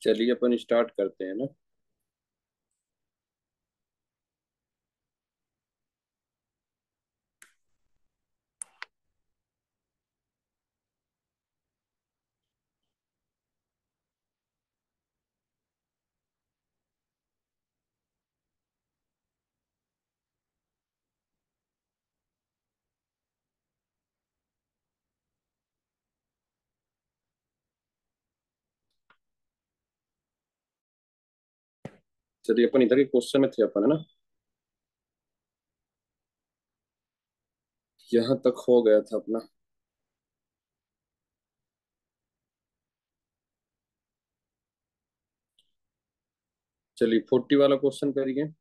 चलिए अपन स्टार्ट करते हैं ना। चलिए अपन इधर के क्वेश्चन में थे अपन, है ना। यहाँ तक हो गया था अपना। चलिए 40 वाला क्वेश्चन करिए।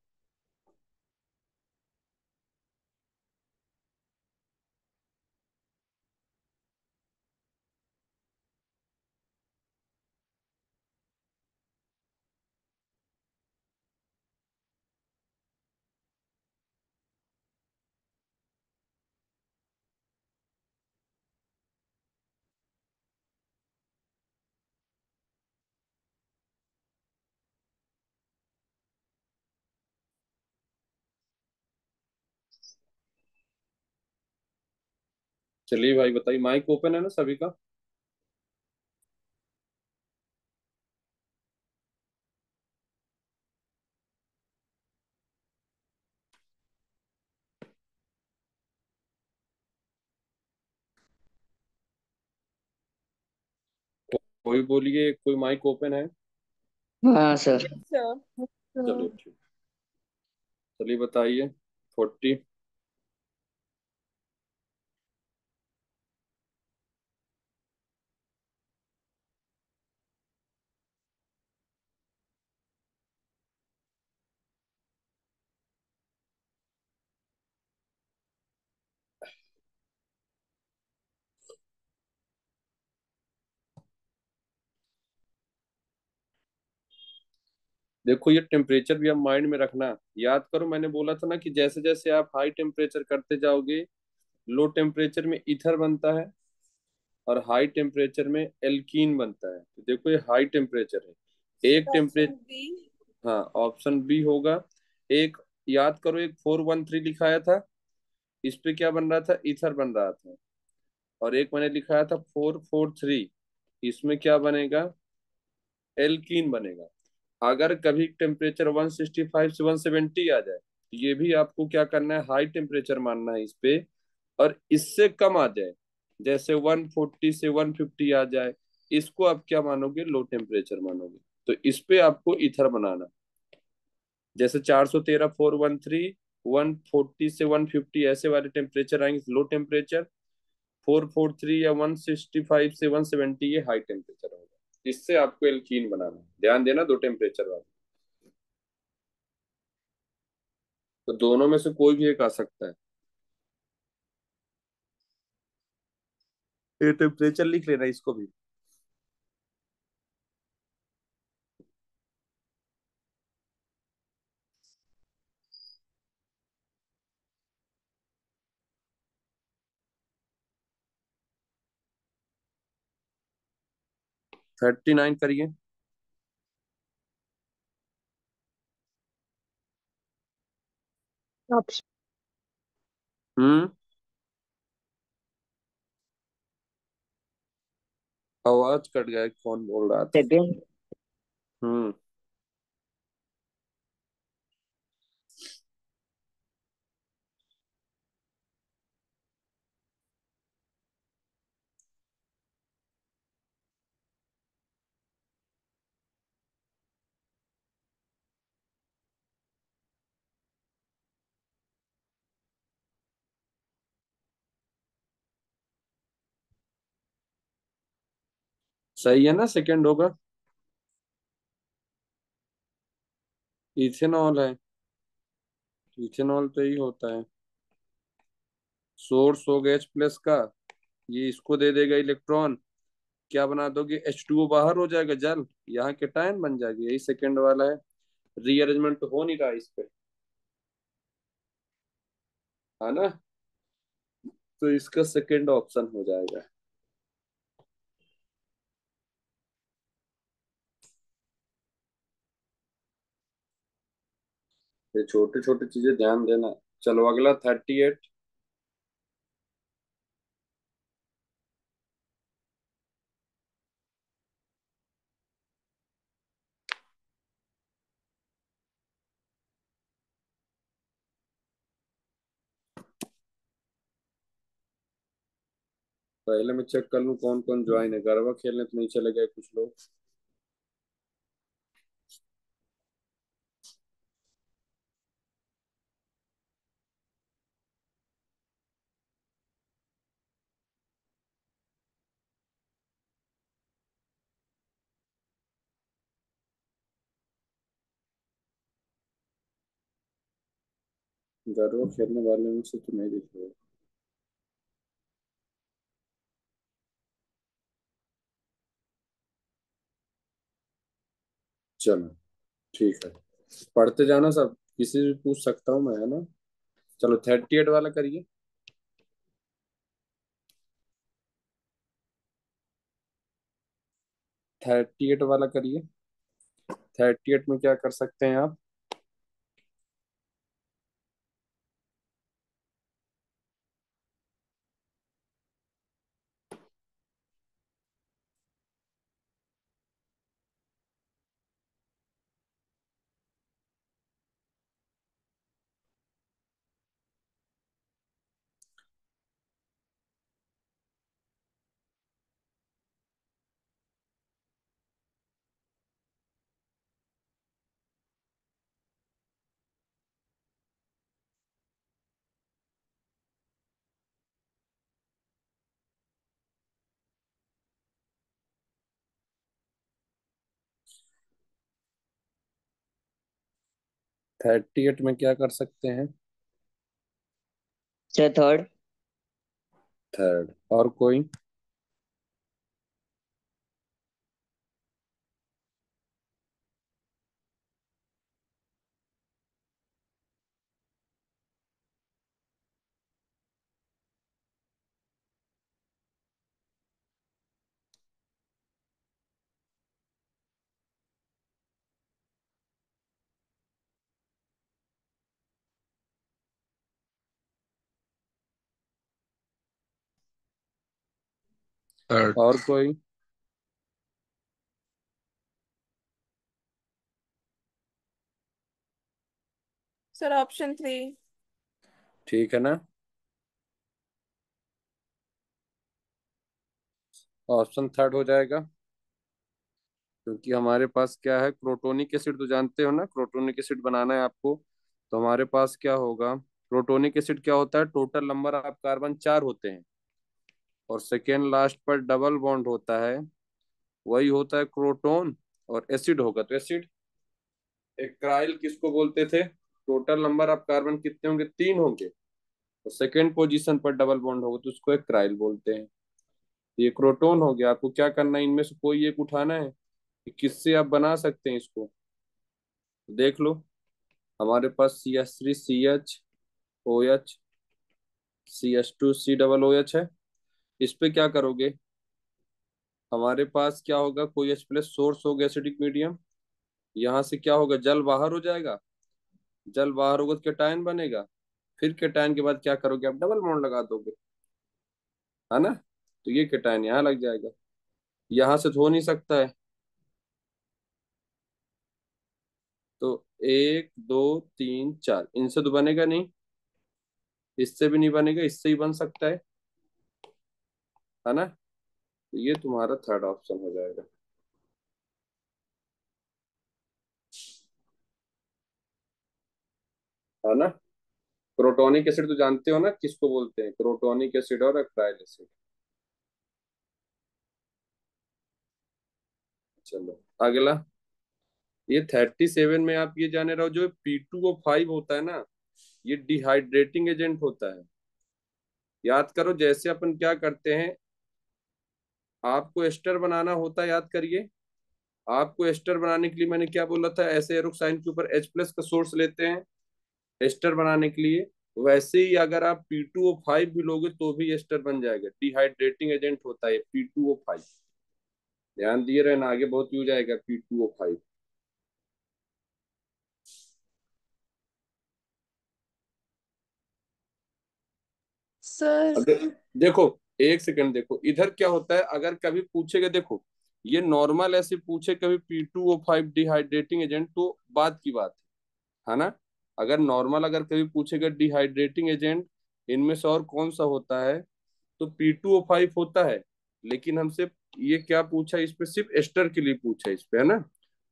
चलिए भाई बताइए, माइक ओपन है ना सभी का। कोई बोलिए, कोई माइक ओपन है। हाँ सर। चलिए ठीक। चलिए बताइए। 40। देखो ये टेम्परेचर भी आप माइंड में रखना। याद करो, मैंने बोला था ना कि जैसे जैसे आप हाई टेम्परेचर करते जाओगे, लो टेम्परेचर में ईथर बनता है और हाई टेम्परेचर में एल्कीन बनता है। तो देखो ये हाई टेम्परेचर है। एक टेम्परेचर, हाँ ऑप्शन बी होगा। एक, याद करो, एक 413 लिखाया था, इस पे क्या बन रहा था, ईथर बन रहा था। और एक मैंने लिखाया था 443, इसमें क्या बनेगा, एल्कीन बनेगा। अगर कभी टेम्परेचर 165 से 170 आ जाए तो ये भी आपको क्या करना है, हाई टेम्परेचर मानना है इस पे। और इससे कम आ जाए, जैसे 140 से 150 आ जाए, इसको आप क्या मानोगे, लो टेम्परेचर मानोगे। तो इस पे आपको ईथर बनाना। जैसे 413, 413, 140 से 150 ऐसे वाले टेम्परेचर आएंगे लो टेम्परेचर। 443 या 165 से 170 ये हाई टेम्परेचर होगा। इससे आपको एल्कीन बनाना है, ध्यान देना, दो टेम्परेचर वाला। तो दोनों में से कोई भी एक आ सकता है। ये टेम्परेचर लिख लेना इसको भी। 39 करिए। ऑप्शन हम्म। आवाज कट गया, कौन बोल रहा था। सेकंड। हम्म। सही है ना, सेकंड होगा। इथेनॉल है। इथेनॉल तो ही होता है। सोर्स हो गया H प्लस का, ये इसको दे देगा इलेक्ट्रॉन। क्या बना दोगे, H2O बाहर हो जाएगा जल, यहाँ केटायन बन जाएगी, यही सेकंड वाला है। रीअरेंजमेंट तो हो नहीं रहा इस पे, है ना। तो इसका सेकंड ऑप्शन हो जाएगा। ये छोटी छोटी चीजें ध्यान देना। चलो अगला 38। पहले मैं चेक कर लूं कौन कौन ज्वाइन है। गरबा खेलने तो नहीं चले गए कुछ लोग। गरबा खेलने वाले में से तो नहीं दिख रहे। चलो ठीक है, पढ़ते जाना सब, किसी से पूछ सकता हूँ मैं, है ना। चलो 38 वाला करिए। 38 वाला करिए। 38 में क्या कर सकते हैं आप? थर्टी एट में क्या कर सकते हैं? Sir third. थर्ड। और कोई? थर्ड। और कोई? Sir option 3। ठीक है ना। ऑप्शन थर्ड हो जाएगा, क्योंकि हमारे पास क्या है, क्रोटोनिक एसिड तो जानते हो ना, क्रोटोनिक एसिड बनाना है आपको। तो हमारे पास क्या होगा, क्रोटोनिक एसिड क्या होता है, टोटल नंबर ऑफ कार्बन 4 होते हैं, और सेकेंड लास्ट पर डबल बॉन्ड होता है, वही होता है क्रोटोन। और एसिड होगा तो एसिड। एक्राइल किसको बोलते थे? टोटल नंबर ऑफ कार्बन कितने होंगे, 3 होंगे, तो सेकेंड पोजीशन पर डबल बॉन्ड होगा तो उसको एक्राइल बोलते हैं। ये क्रोटोन हो गया। आपको क्या करना है, इनमें से कोई एक उठाना है कि किससे आप बना सकते हैं इसको। देख लो, हमारे पास CH3CH OH, CH2C OH है। इस पे क्या करोगे, हमारे पास क्या होगा, कोई H प्लस सोर्स होगा एसिडिक मीडियम। यहाँ से क्या होगा, जल बाहर हो जाएगा। जल बाहर होगा तो केटायन बनेगा। फिर केटायन के बाद क्या करोगे, आप डबल बॉन्ड लगा दोगे, है ना। तो ये केटायन यहाँ लग जाएगा, यहाँ से तो हो नहीं सकता है। तो 1 2 3 4 इनसे तो बनेगा नहीं, इससे भी नहीं बनेगा, इससे ही बन सकता है ना। तो ये तुम्हारा थर्ड ऑप्शन हो जाएगा, है ना। क्रोटोनिक एसिड तो जानते हो ना किसको बोलते हैं, क्रोटोनिक एसिड और एक्राइल एसिड। चलो अगला, ये 37 में आप ये जाने रहो, जो P2O5 होता है ना, ये डिहाइड्रेटिंग एजेंट होता है। याद करो, जैसे अपन क्या करते हैं, आपको एस्टर बनाना होता है, याद करिए। आपको एस्टर बनाने के लिए मैंने क्या बोला था, ऐसे एरोक्साइन साइन के ऊपर H प्लस का सोर्स लेते हैं एस्टर बनाने के लिए। वैसे ही अगर आप P2O5 भी लोगे तो भी एस्टर बन जाएगा, डिहाइड्रेटिंग एजेंट होता है P2O5। ध्यान दिए रहना, आगे बहुत यूज आएगा P2O5। सर अगर देखो, एक सेकंड देखो, इधर क्या होता है, अगर कभी पूछेगा, देखो ये नॉर्मल ऐसे पूछे कभी P2O5 डिहाइड्रेटिंग एजेंट तो बात की बात है ना। अगर नॉर्मल अगर कभी पूछेगा डिहाइड्रेटिंग एजेंट इनमें से और कौन सा होता है, तो P2O5 होता है। लेकिन हमसे ये क्या पूछा, इस पे सिर्फ एस्टर के लिए पूछा इस पे, है ना।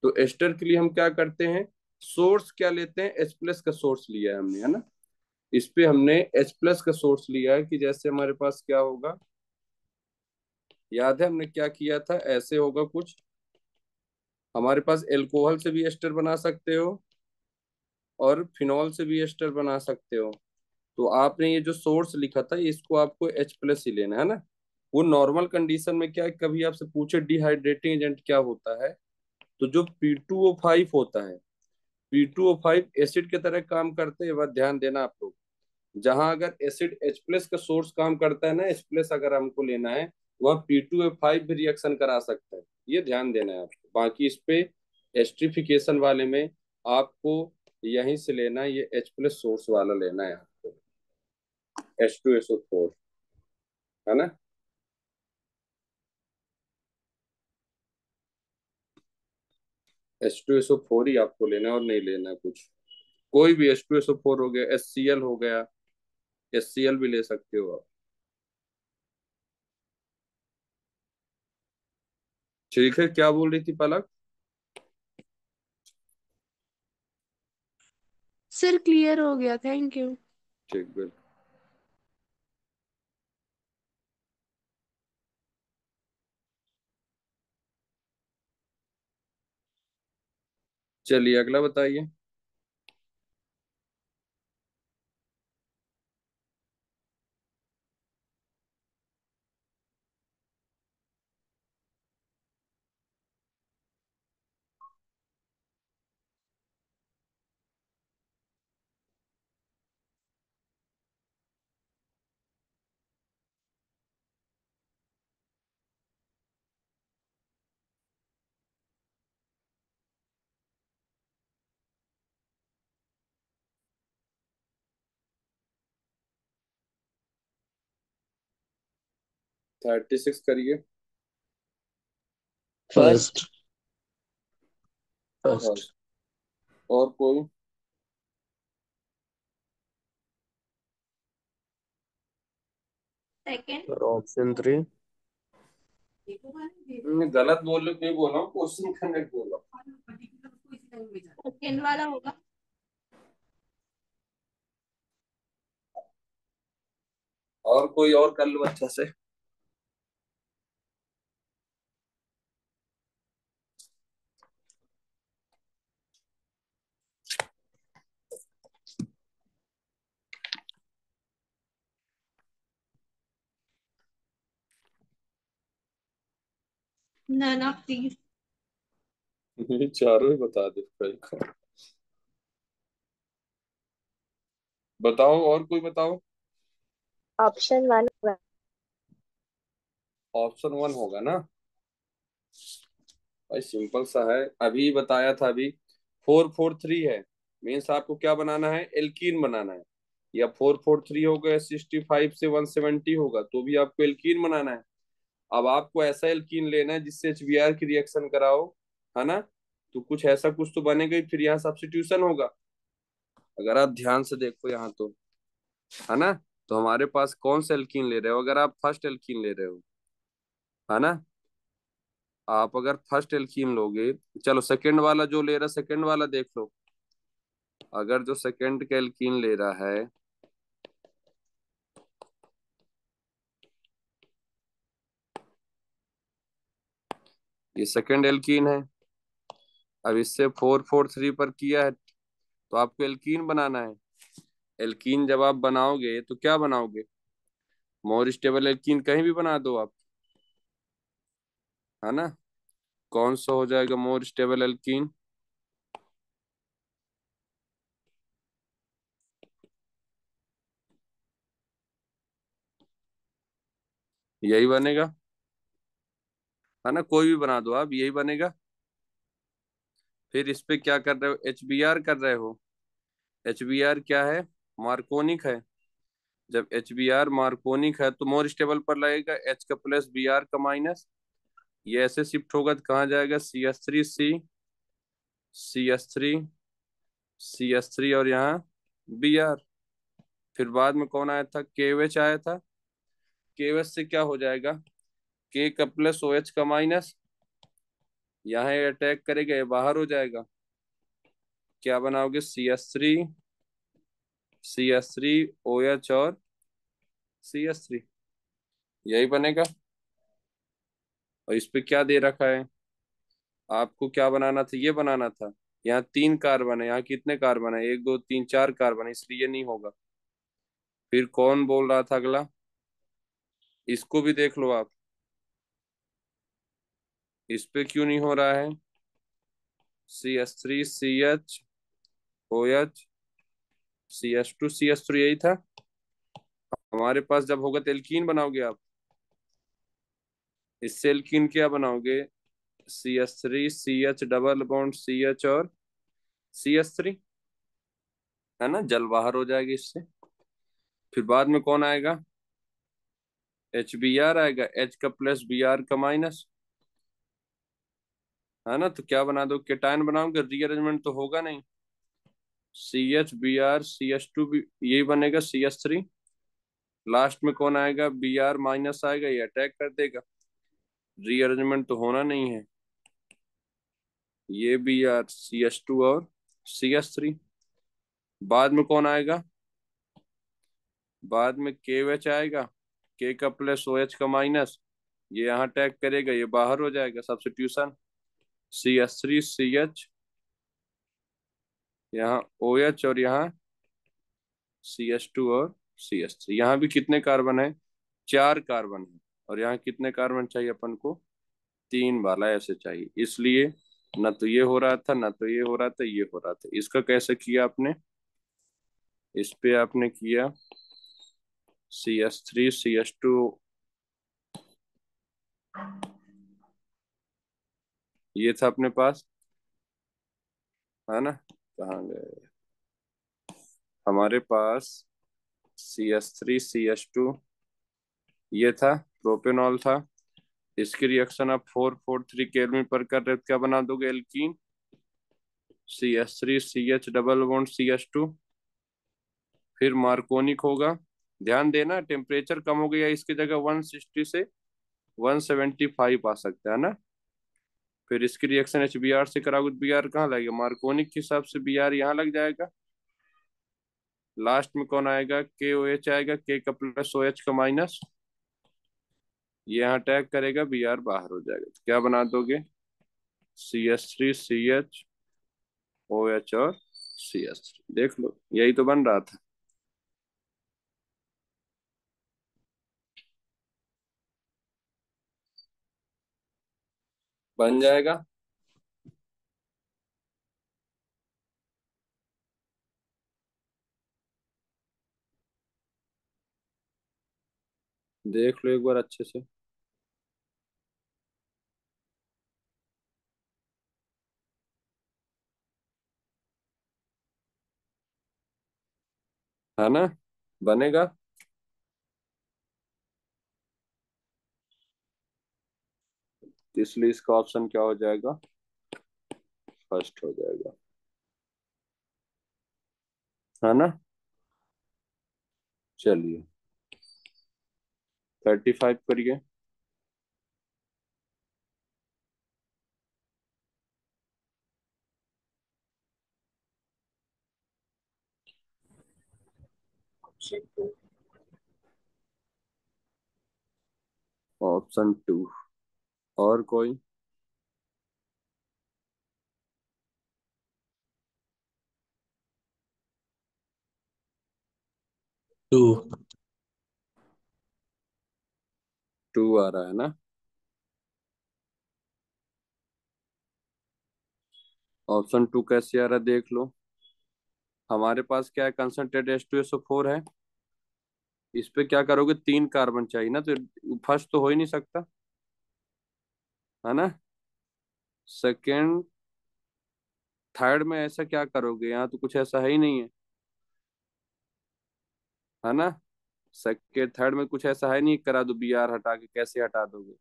तो एस्टर के लिए हम क्या करते हैं, सोर्स क्या लेते हैं, H+ का सोर्स लिया है हमने, है ना। इस पे हमने H+ का सोर्स लिया है कि जैसे हमारे पास क्या होगा, याद है हमने क्या किया था, ऐसे होगा कुछ, हमारे पास एल्कोहल से भी एस्टर बना सकते हो और फिनॉल से भी एस्टर बना सकते हो। तो आपने ये जो सोर्स लिखा था इसको आपको H+ ही लेना है ना। वो नॉर्मल कंडीशन में क्या है, कभी आपसे पूछे डिहाइड्रेटिंग एजेंट क्या होता है, तो जो P2O5 होता है, P2O5 एसिड की तरह काम करते हैं, ये बात ध्यान देना आप लोग। जहां अगर एसिड H+ का सोर्स काम करता है ना, H+ अगर हमको लेना है, वह P2O5 भी रिएक्शन करा सकता है, ये ध्यान देना है आपको। बाकी इस पे एस्ट्रिफिकेशन वाले में आपको यहीं से लेना है, ये H+ सोर्स वाला लेना है आपको, H2SO4, है ना। H2SO4 ही आपको लेना है और नहीं लेना है कुछ। कोई भी H2SO4 हो गया, HCl हो गया, HCl भी ले सकते हो आप। ठीक है, क्या बोल रही थी पलक। सर क्लियर हो गया, थैंक यू। ठीक, बिल्कुल। चलिए अगला बताइए। 36 करिए। फर्स्ट। और फर्स्ट। और कोई। सेकंड। ऑप्शन 3। गलत बोल रहे हो, क्यों बोल रहा हूँ, क्वेश्चन करने को बोल रहा सेकंड वाला होगा। हूँ। और कोई और कर लो अच्छा से। None of these. ये चारों ही बता दे भाई। बताओ, और कोई बताओ। ऑप्शन 1। ऑप्शन 1 होगा ना भाई, सिंपल सा है, अभी बताया था अभी। 443 है, मीन्स आपको क्या बनाना है, एल्कीन बनाना है। या 443 होगा, 65 से 170 होगा तो भी आपको एल्कीन बनाना है। अब आपको ऐसा एल्कीन लेना है जिससे HBr की रिएक्शन कराओ, है ना। तो कुछ ऐसा कुछ तो बनेगा ही, फिर यहाँ सब्स्टिट्यूशन होगा। अगर आप ध्यान से देखो यहाँ तो, है ना। तो हमारे पास कौन सा एल्कीन ले रहे हो, अगर आप फर्स्ट एल्कीन ले रहे हो, है ना। आप अगर फर्स्ट एल्कीन लोगे, चलो सेकंड वाला जो ले रहा, सेकंड वाला देख लो। अगर जो सेकंड का एल्कीन ले रहा है, ये सेकंड एल्कीन है। अब इससे 443 पर किया है, तो आपको एल्कीन बनाना है। एल्कीन जब आप बनाओगे तो क्या बनाओगे, मोर स्टेबल एल्कीन कहीं भी बना दो आप, है ना। कौन सा हो जाएगा मोर स्टेबल एल्कीन, यही बनेगा, है ना। कोई भी बना दो आप, यही बनेगा। फिर इस पे क्या कर रहे हो, HBr कर रहे हो। HBr क्या है, मार्कोनिक है। जब एच बी आर मार्कोनिक है तो मोर स्टेबल पर लगेगा, एच का प्लस बी आर का माइनस। ये ऐसे शिफ्ट होगा तो कहाँ जाएगा, C S three C S three और यहाँ बी आर। फिर बाद में कौन आया था, के एच आया था। के एच से क्या हो जाएगा, के का प्लस ओ एच का माइनस, यहाँ ये अटैक करेगा, ये बाहर हो जाएगा। क्या बनाओगे, C S three O H और सी एस थ्री, यही बनेगा। और इस पे क्या दे रखा है, आपको क्या बनाना था, ये बनाना था। यहाँ 3 कार्बन है, यहाँ कितने कार्बन है, 1 2 3 4 कार्बन है, इसलिए ये नहीं होगा। फिर कौन बोल रहा था अगला, इसको भी देख लो आप, इस पे क्यों नहीं हो रहा है, C S three C H O H C S two यही था। हमारे पास जब होगा तो एल्कीन बनाओगे आप, इससे एल्कीन क्या बनाओगे, C S three C H double bond C H और सी एस थ्री, है ना, जल बाहर हो जाएगी इससे। फिर बाद में कौन आएगा, एच बी आर आएगा, एच का प्लस बी आर का माइनस, है ना। तो क्या बना दो, केटायन बनाओगे, रीअरेंजमेंट तो होगा नहीं। C H B R C H two भी यही बनेगा, सी एस थ्री। लास्ट में कौन आएगा, बी आर माइनस आएगा, ये अटैक कर देगा, रीअरेंजमेंट तो होना नहीं है। ये B R C H two और सी एस थ्री। बाद में कौन आएगा, बाद में के एच आएगा, के का प्लस ओ एच का माइनस, ये यहाँ अटैक करेगा, ये बाहर हो जाएगा, substitution. C S three C H, यहाँ ओ एच और यहाँ सी एस टू और सी एस थ्री। यहाँ भी कितने कार्बन है, 4 कार्बन है। और यहाँ कितने कार्बन चाहिए अपन को, 3 वाला ऐसे चाहिए, इसलिए ना तो ये हो रहा था, ना तो ये हो रहा था, ये हो रहा था। इसका कैसे किया आपने, इस पे आपने किया C S three C S two, ये था अपने पास, है ना। कहाँ गए, हमारे पास C S three C S two, ये था, प्रोपेनॉल था। इसकी रिएक्शन आप 443 केल्विन पर कर रहे हो, क्या बना दोगे, alkene. C S three C H double bond C S two, फिर मार्कोनिक होगा। ध्यान देना, टेम्परेचर कम हो गया, इसकी जगह 160 से 175 आ सकता है ना। फिर इसकी रिएक्शन एच बी आर से कराओगे तो बी आर कहाँ लगेगा, मार्कोनिक के हिसाब से बी आर यहाँ लग जाएगा। लास्ट में कौन आएगा, के ओ एच आएगा, के का प्लस ओ एच का माइनस, ये यहाँ अटैक करेगा, बी आर बाहर हो जाएगा। तो क्या बना दोगे, C S three C H O H और सी एस थ्री, देख लो यही तो बन रहा था। बन जाएगा। देख लो एक बार अच्छे से, है ना, बनेगा। इसलिए इसका ऑप्शन क्या हो जाएगा, फर्स्ट हो जाएगा, है ना। चलिए 35 करिए। ऑप्शन 2, और कोई, 2। 2 आ रहा है ना। ऑप्शन 2 कैसे आ रहा है, देख लो। हमारे पास क्या है, कंसंट्रेट H2SO4 है। इस पे क्या करोगे, 3 कार्बन चाहिए ना, तो फर्स्ट तो हो ही नहीं सकता, है ना। सेकेंड, थर्ड में ऐसा क्या करोगे, यहाँ तो कुछ ऐसा है ही नहीं है, है ना। सेकेंड थर्ड में कुछ ऐसा है नहीं करा दो बी आर हटा के, कैसे हटा दोगे?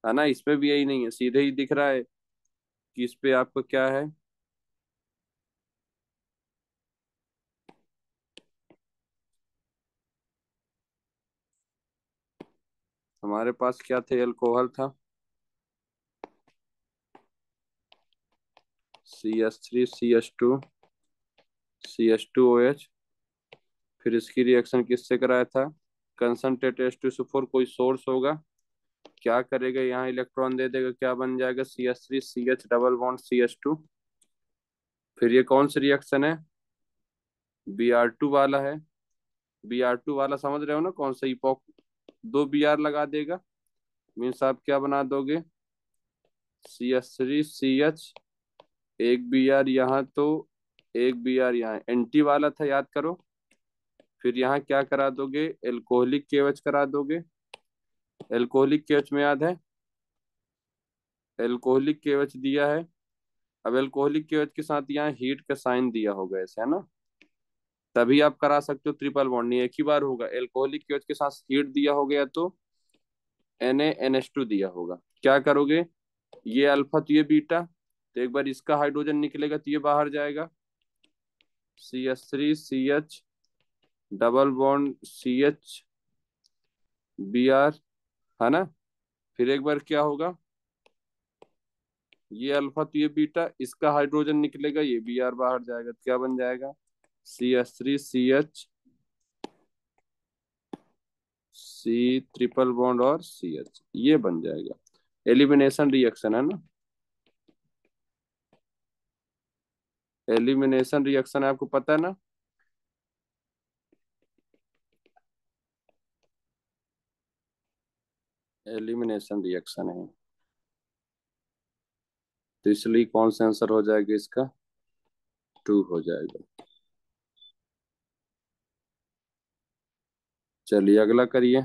है ना, इसमें भी यही नहीं है, सीधे ही दिख रहा है कि इस पे आपको क्या है। हमारे पास क्या थे, अल्कोहल था, CH3 CH2 CH2OH। फिर इसकी रिएक्शन किससे कराया था, कंसंट्रेट H2SO4, कोई सोर्स होगा, क्या करेगा, यहाँ इलेक्ट्रॉन दे देगा, क्या बन जाएगा, CH3CH डबल बॉन्ड CH2। फिर ये कौन सी रिएक्शन है, Br2 वाला है। Br2 वाला समझ रहे हो ना, कौन सा, इपोक, दो Br लगा देगा, मीन्स आप क्या बना दोगे, CH3CH, एक Br यहाँ तो एक Br यहाँ, एंटी वाला था, याद करो। फिर यहाँ क्या करा दोगे, एल्कोहलिक केवच करा दोगे। एल्कोहलिक केवच में याद है, एल्कोहलिक केवच दिया है। अब एल्कोहलिक केवच के साथ यहाँ हीट का साइन दिया होगा ऐसे, है ना, तभी आप करा सकते हो ट्रिपल बॉन्ड, नहीं एक ही बार होगा। एल्कोहलिक केवच के साथ हीट दिया हो गया तो Na NH2 दिया होगा, क्या करोगे, ये अल्फा तो ये बीटा, तो एक बार इसका हाइड्रोजन निकलेगा तो ये बाहर जाएगा, CH3CH double bond CH Br, है ना। फिर एक बार क्या होगा, ये अल्फा तो ये बीटा, इसका हाइड्रोजन निकलेगा, ये Br बाहर जाएगा, तो क्या बन जाएगा, CH3CH C ट्रिपल बॉन्ड और CH, ये बन जाएगा। एलिमिनेशन रिएक्शन है ना, एलिमिनेशन रिएक्शन है, आपको पता है ना। एलिमिनेशन रिएक्शन है, तो इसलिए कौन सा आंसर हो जाएगा इसका, 2 हो जाएगा। चलिए अगला करिए।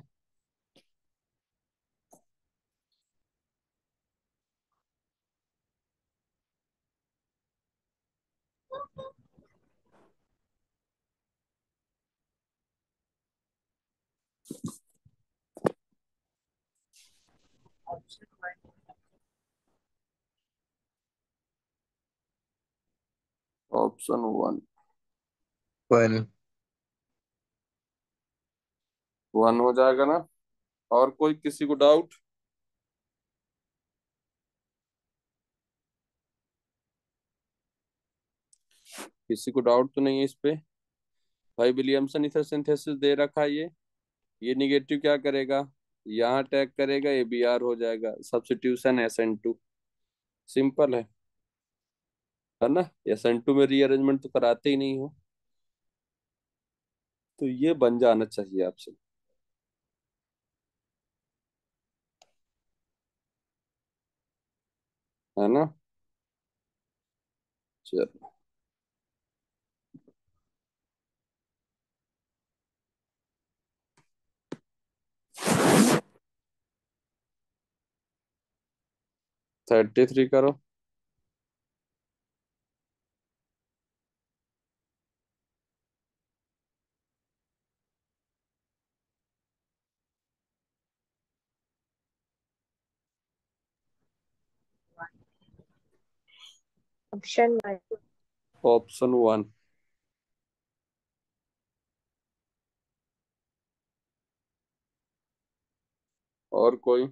ऑप्शन 1, 1। 1 हो जाएगा ना। और कोई किसी को डाउट, किसी को डाउट तो नहीं है इस पे। भाई विलियमसन ईथर सिंथेसिस दे रखा है ये निगेटिव क्या करेगा, यहाँ अटैक करेगा, ये Br हो जाएगा, सब्स्टिट्यूशन SN2, सिंपल है ना। SN2 में रीअरेंजमेंट तो कराते ही नहीं हो, तो ये बन जाना चाहिए आपसे, है ना। चलो, 33 करो। ऑप्शन 1। ऑप्शन 1, और कोई,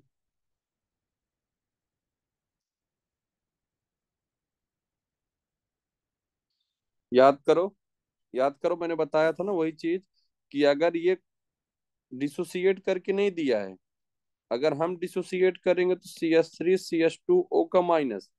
याद करो, याद करो, मैंने बताया था ना वही चीज, कि अगर ये डिसोसिएट करके नहीं दिया है, अगर हम डिसोसिएट करेंगे तो CH3CH2O का माइनस,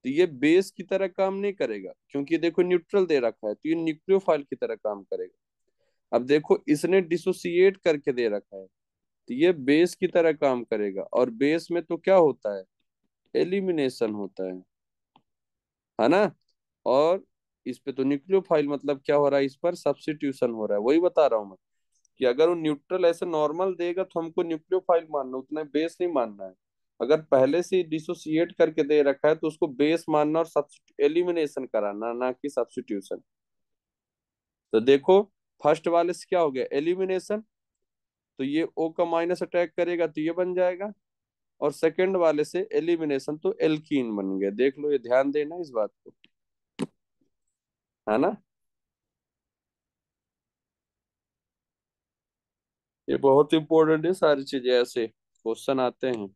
तो ये बेस की तरह काम नहीं करेगा, क्योंकि देखो न्यूट्रल दे रखा है, तो ये न्यूक्लियोफाइल की तरह काम करेगा। अब देखो इसने डिसोसिएट करके दे रखा है, तो ये बेस की तरह काम करेगा, और बेस में तो क्या होता है, एलिमिनेशन होता है ना। और इस पे तो न्यूक्लियोफाइल, मतलब क्या हो रहा है, इस पर सब्स्टिट्यूशन हो रहा है, वही बता रहा हूं मैं, कि अगर वो न्यूट्रल ऐसे नॉर्मल देगा तो हमको न्यूक्लियोफाइल मानना, उतना बेस नहीं मानना है। अगर पहले से डिसोसिएट करके दे रखा है तो उसको बेस मानना और एलिमिनेशन कराना, ना कि सब्स्टिट्यूशन। तो देखो फर्स्ट वाले से क्या हो गया, एलिमिनेशन, तो ये O का माइनस अटैक करेगा तो ये बन जाएगा, और सेकंड वाले से एलिमिनेशन तो एल्कीन बन गया। देख लो, ये ध्यान देना इस बात को, है ना। ये बहुत इंपॉर्टेंट है, सारी चीजें ऐसे क्वेश्चन आते हैं।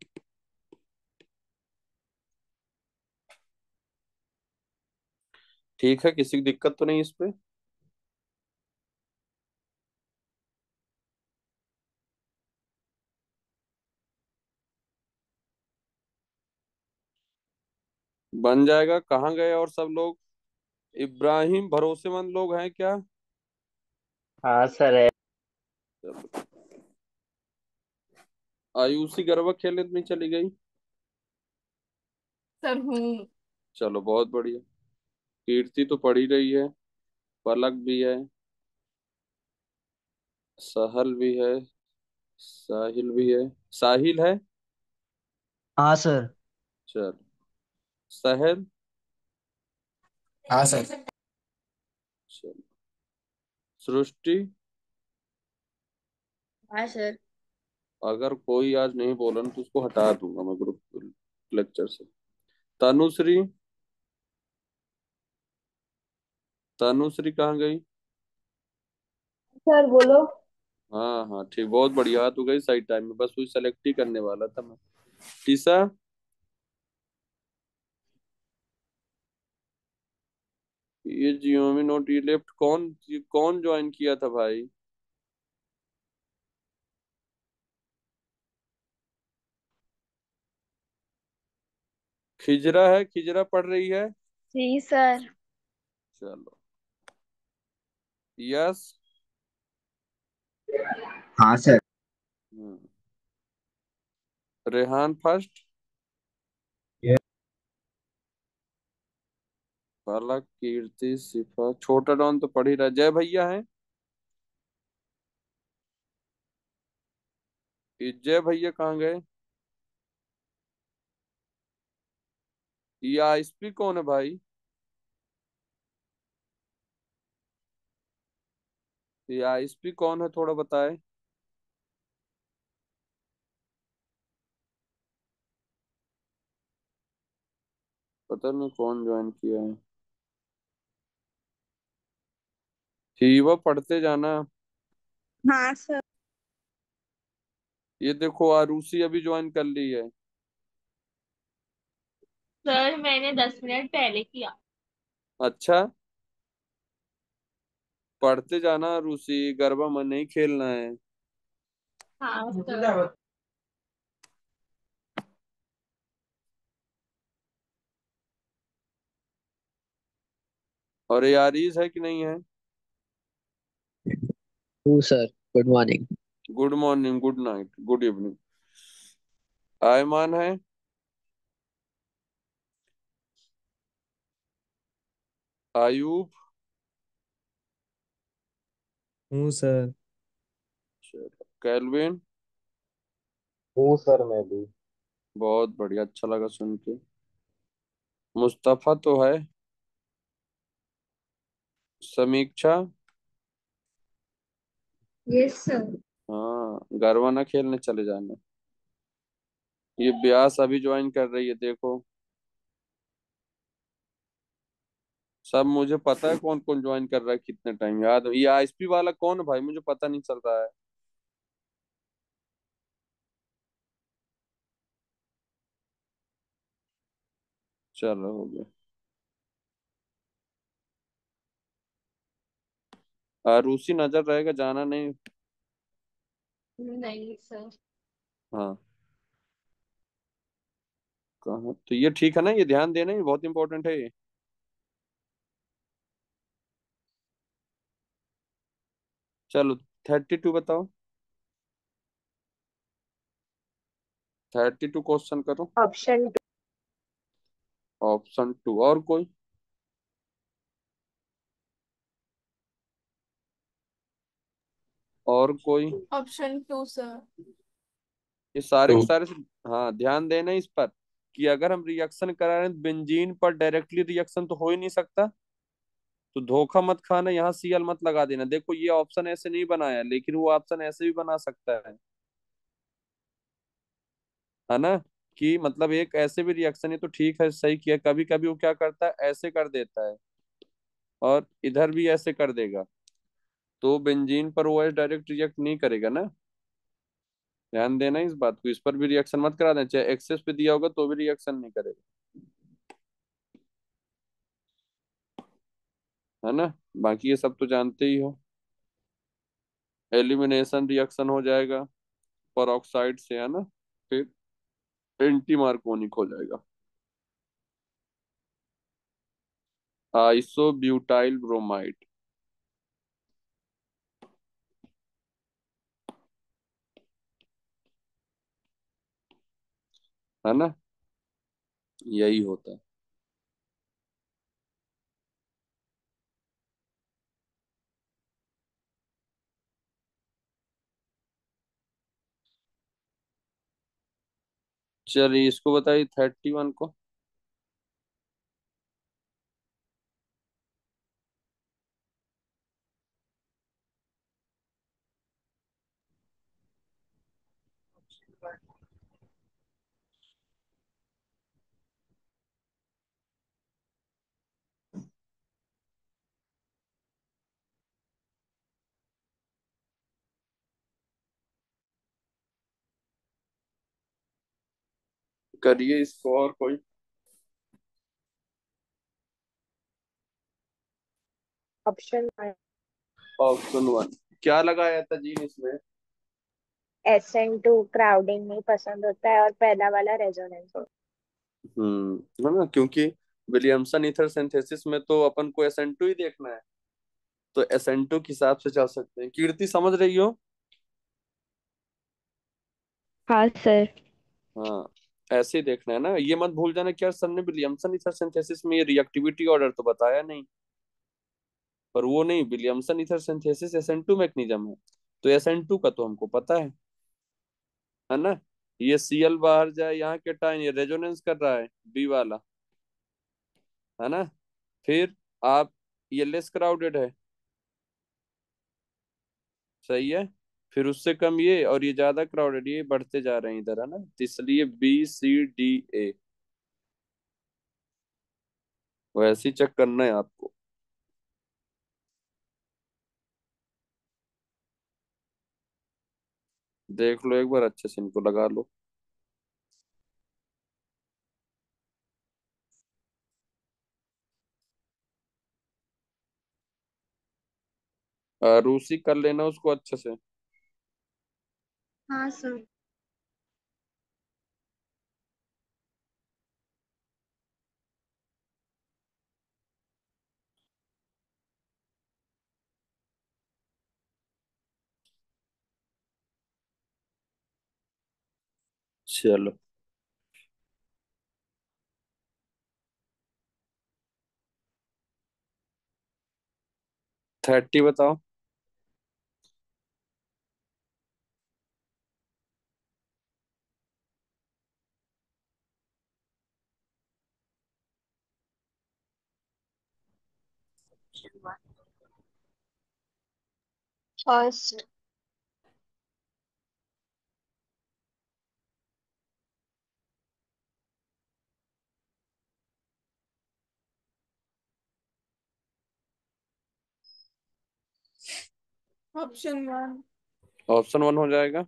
ठीक है, किसी की दिक्कत तो नहीं इस पे। बन जाएगा। कहाँ गए और सब लोग? इब्राहिम भरोसेमंद लोग हैं क्या? हाँ सर है। चलो। आयुषी गरबा खेलने तो नहीं चली गई? सर हूँ। चलो बहुत बढ़िया। कीर्ति तो पढ़ ही रही है, पलक भी है, सहल भी है, साहिल भी है। साहिल है। हाँ सर। चलो। सहल। हाँ सर। चलो। सृष्टि। हाँ सर। अगर कोई आज नहीं बोला ना तो उसको हटा दूंगा मैं ग्रुप लेक्चर से। तनुश्री। तनुश्री कहाँ गई? सर बोलो। हाँ हाँ ठीक, बहुत बढ़िया, तू गई सही टाइम में, बस वही सेलेक्ट ही करने वाला था मैं। टीसा। ये जियोमी नोट ये लेफ्ट कौन ज्वाइन किया था भाई? खिजरा है, खिजरा पढ़ रही है। जी सर। चलो। यस। हाँ सर। हम्म, रेहान फर्स्ट। ये पलक, कीर्ति, सिफा, छोटा डॉन तो पढ़ ही रहा। जय भैया है? ये जय भैया कहाँ गए? ये आईएसपी कौन है भाई? ये आईएसपी कौन है, थोड़ा बताए। पता नहीं कौन ज्वाइन किया है। ही वो पढ़ते जाना। हाँ सर। ये देखो आरुषि अभी ज्वाइन कर ली है। सर मैंने 10 मिनट पहले किया। अच्छा। पढ़ते जाना आरुषि, गरबा मन नहीं खेलना है। हाँ सर। और ये आरीज है कि नहीं है? Two sir. Good morning. Good morning, good night, good evening. Ayman है। आयूब। हूँ सर। चलो। कैलविन। हूँ सर मैं भी। बहुत बढ़िया, अच्छा लगा सुन के। मुस्तफा तो है। समीक्षा। Yes sir. हाँ, गरबा ना खेलने चले जाना। ये ब्यास अभी ज्वाइन कर रही है, देखो। सब मुझे पता है कौन कौन ज्वाइन कर रहा है, कितने टाइम याद है। ये आईएसपी वाला कौन है भाई, मुझे पता नहीं चल रहा है। चलो हो गया। रूसी नजर रहेगा, जाना नहीं। नहीं सर। हाँ। कहाँ तो ये ठीक है ना, ये ध्यान देना, ये बहुत इंपॉर्टेंट है ये। चलो। 32 बताओ। 32 क्वेश्चन करो। ऑप्शन ऑप्शन टू, और कोई? और कोई? Option 2 sir. ये सारे टू। के सारे हाँ, ध्यान देना इस पर, कि अगर हम रिएक्शन करा रहे हैं तो बेंजीन पर डायरेक्टली रिएक्शन तो हो ही नहीं सकता। तो धोखा मत खाना, यहाँ सीएल मत लगा देना। देखो ये ऑप्शन ऐसे नहीं बनाया, लेकिन वो ऑप्शन ऐसे भी बना सकता है ना, कि मतलब एक ऐसे भी रिएक्शन है तो ठीक है, सही किया। कभी कभी वो क्या करता है, ऐसे कर देता है और इधर भी ऐसे कर देगा, तो बेंजीन पर वो डायरेक्ट रिएक्ट नहीं करेगा ना। ध्यान देना इस बात को, इस पर भी रिएक्शन मत करा देना, चाहे एक्सेस पे दिया होगा तो भी रिएक्शन नहीं करेगा, है ना। बाकी ये सब तो जानते ही हो। एलिमिनेशन रिएक्शन हो जाएगा परऑक्साइड से, है ना। फिर एंटी मार्कोनिक हो जाएगा, आइसो ब्यूटाइल ब्रोमाइड, है ना। यही होता है। चलिए इसको बताइए 31 को। करिए इसको, और कोई। ऑप्शन ऑप्शन वन क्या लगाया था जी इसमें? SN2 क्राउडिंग नहीं पसंद होता है और पहला वाला रेजोनेंस होता है ना, क्योंकि विलियमसन ईथर सिंथेसिस में तो अपन को SN2 ही देखना है, तो SN2 के हिसाब से चल सकते हैं। कीर्ति समझ रही हो? हाँ सर। हाँ, ऐसे ही देखना है ना, ये मत भूल जाना कि यार सर ने विलियमसन ईथर सिंथेसिस में ये रिएक्टिविटी ऑर्डर तो बताया नहीं, पर वो नहीं, विलियमसन ईथर सिंथेसिस SN2 मैग्नीजम है, तो SN2 का तो हमको पता है ना। ये Cl बाहर जाए, यहाँ के टाइम ये रेजोनेंस कर रहा है बी वाला, है ना। फिर आप, ये लेस क्राउडेड है, सही है। फिर उससे कम ये, और ये ज्यादा क्राउडेड, ये बढ़ते जा रहे हैं इधर, है ना, तो इसलिए BCDA, वैसे ही चेक करना है आपको। देख लो एक बार अच्छे से, इनको लगा लो। रूसी कर लेना उसको अच्छे से। हाँ सर। चलो 30 बताओ। First. Option one. Option one हो जाएगा,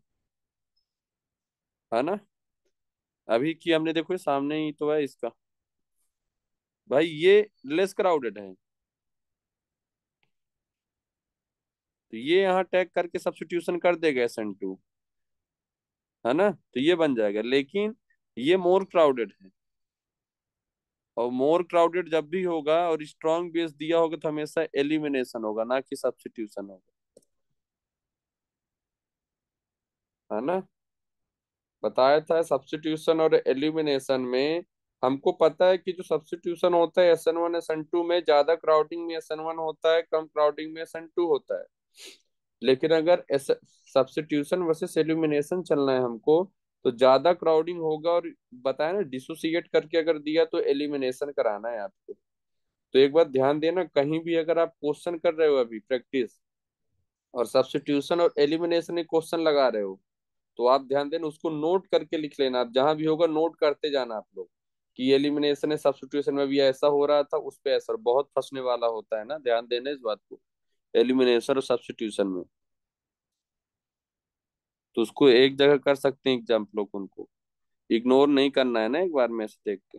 है ना। अभी की हमने, देखो ये सामने ही तो है इसका, भाई ये लेस क्राउडेड है, तो ये यहाँ टैग करके सब्स्टिट्यूशन कर देगा SN2, है ना, तो ये बन जाएगा। लेकिन ये मोर क्राउडेड है, और मोर क्राउडेड जब भी होगा और स्ट्रॉन्ग बेस दिया होगा तो हमेशा एलिमिनेशन होगा, ना कि सब्स्टिट्यूशन होगा, है ना। बताया था सब्स्टिट्यूशन और एलिमिनेशन में, हमको पता है कि जो सब्स्टिट्यूशन होता है SN1 SN2 में, ज्यादा क्राउडिंग में SN1 होता है, कम क्राउडिंग में SN2 होता है। लेकिन अगर सब्स्टिट्यूशन वर्सेस एलिमिनेशन चलना है हमको, तो ज्यादा क्राउडिंग होगा, और बताया ना डिसोसिएट करके अगर दिया तो एलिमिनेशन कराना है आपको, तो एक बात ध्यान देना, कहीं भी अगर आप क्वेश्चन कर रहे हो अभी प्रैक्टिस, और सब्स्टिट्यूशन और एलिमिनेशन में क्वेश्चन लगा रहे हो, तो आप ध्यान देना, उसको नोट करके लिख लेना। आप जहां भी होगा नोट करते जाना आप लोग, कि एलिमिनेशन है, सब्स्टिट्यूशन में भी ऐसा हो रहा था, उस पे ऐसा बहुत फंसने वाला होता है ना, ध्यान देना इस बात को, एलिमिनेशन और सब्स्टिट्यूशन में। तो उसको एक जगह कर सकते हैं एग्जाम्पलों को, उनको इग्नोर नहीं करना है ना एक बार में से देख के।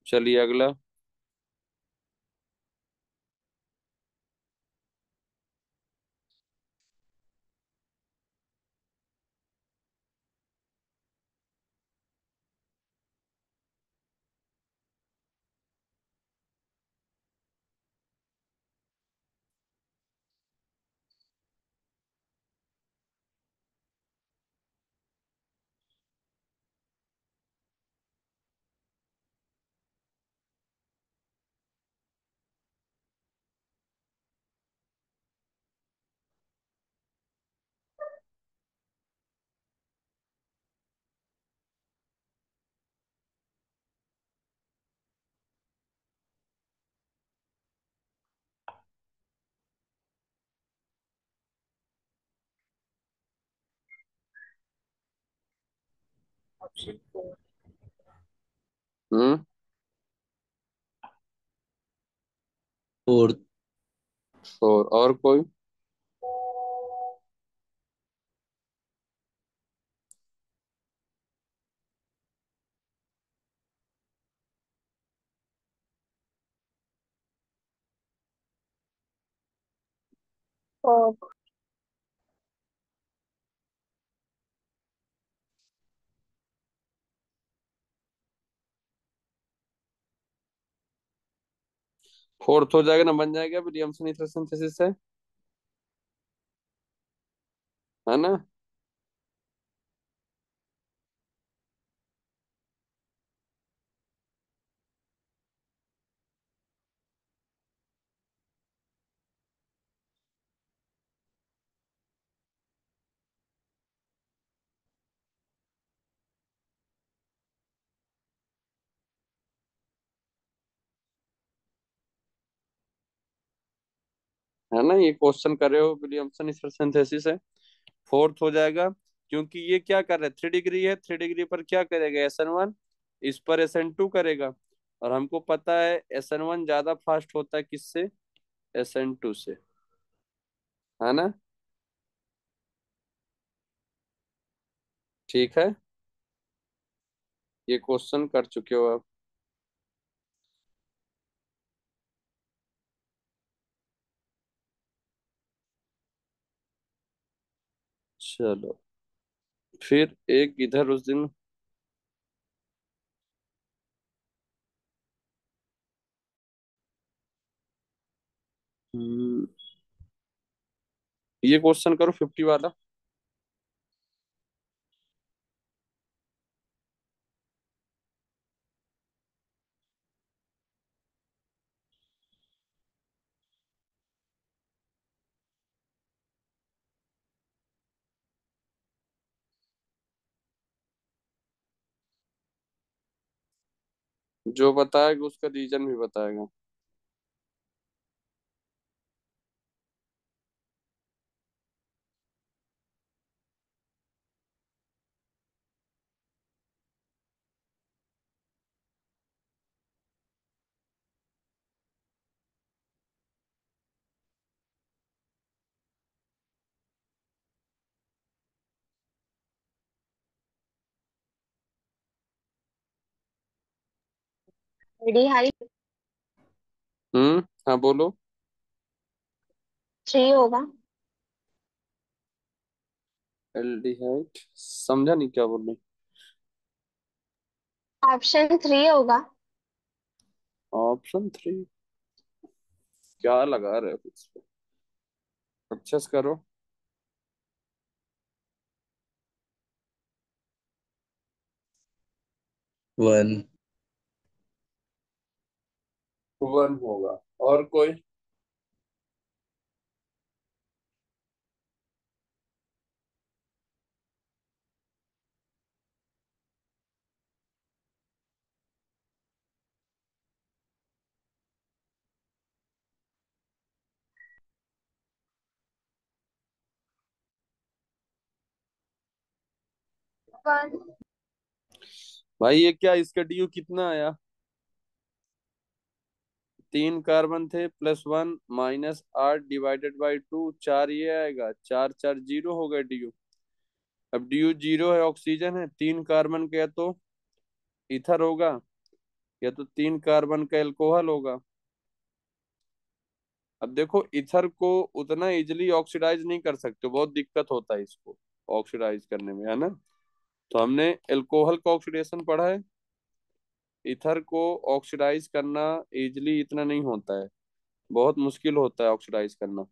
चलिए अगला। हम्म। फोर्थ। और कोई? फोर्थ। फोर्थ हो जाएगा ना, बन जाएगा विलियमसन ईथर सिंथेसिस से, है ना? है ना, ये क्वेश्चन कर रहे हो, विलियमसन ईथर सिंथेसिस है, फोर्थ हो जाएगा। क्योंकि ये क्या कर रहा है, 3 डिग्री है, 3 डिग्री पर क्या करेगा, SN1 इस पर SN2 करेगा। और हमको पता है SN1 ज्यादा फास्ट होता है किससे, SN2 से, है ना? ठीक है, ये क्वेश्चन कर चुके हो आप। चलो, फिर एक इधर उस दिन, हम्म, ये क्वेश्चन करो 50 वाला। जो बताएगा उसका रीजन भी बताएगा। डी हाइट हाँ बोलो। 3 होगा। एल्डिहाइड समझा नहीं क्या बोल रहे? ऑप्शन 3 होगा। ऑप्शन 3? क्या लगा रहे हो इस पे, अच्छे से करो। 1। 1 होगा। और कोई? वन। भाई ये क्या, इसका ड्यू कितना आया? 3 कार्बन थे प्लस 1 माइनस 8 डिवाइडेड बाई 2, 4 ये आएगा, 4 4 0 हो गए ड्यू। अब ड्यू 0 है, ऑक्सीजन है, 3 कार्बन का या तो ईथर होगा या तो 3 कार्बन का एल्कोहल होगा। अब देखो ईथर को उतना इजिली ऑक्सीडाइज नहीं कर सकते, बहुत दिक्कत होता है इसको ऑक्सीडाइज करने में, है ना। तो हमने एल्कोहल का ऑक्सीडेशन पढ़ा है, ईथर को ऑक्सीडाइज करना इजिली इतना नहीं होता है, बहुत मुश्किल होता है ऑक्सीडाइज करना।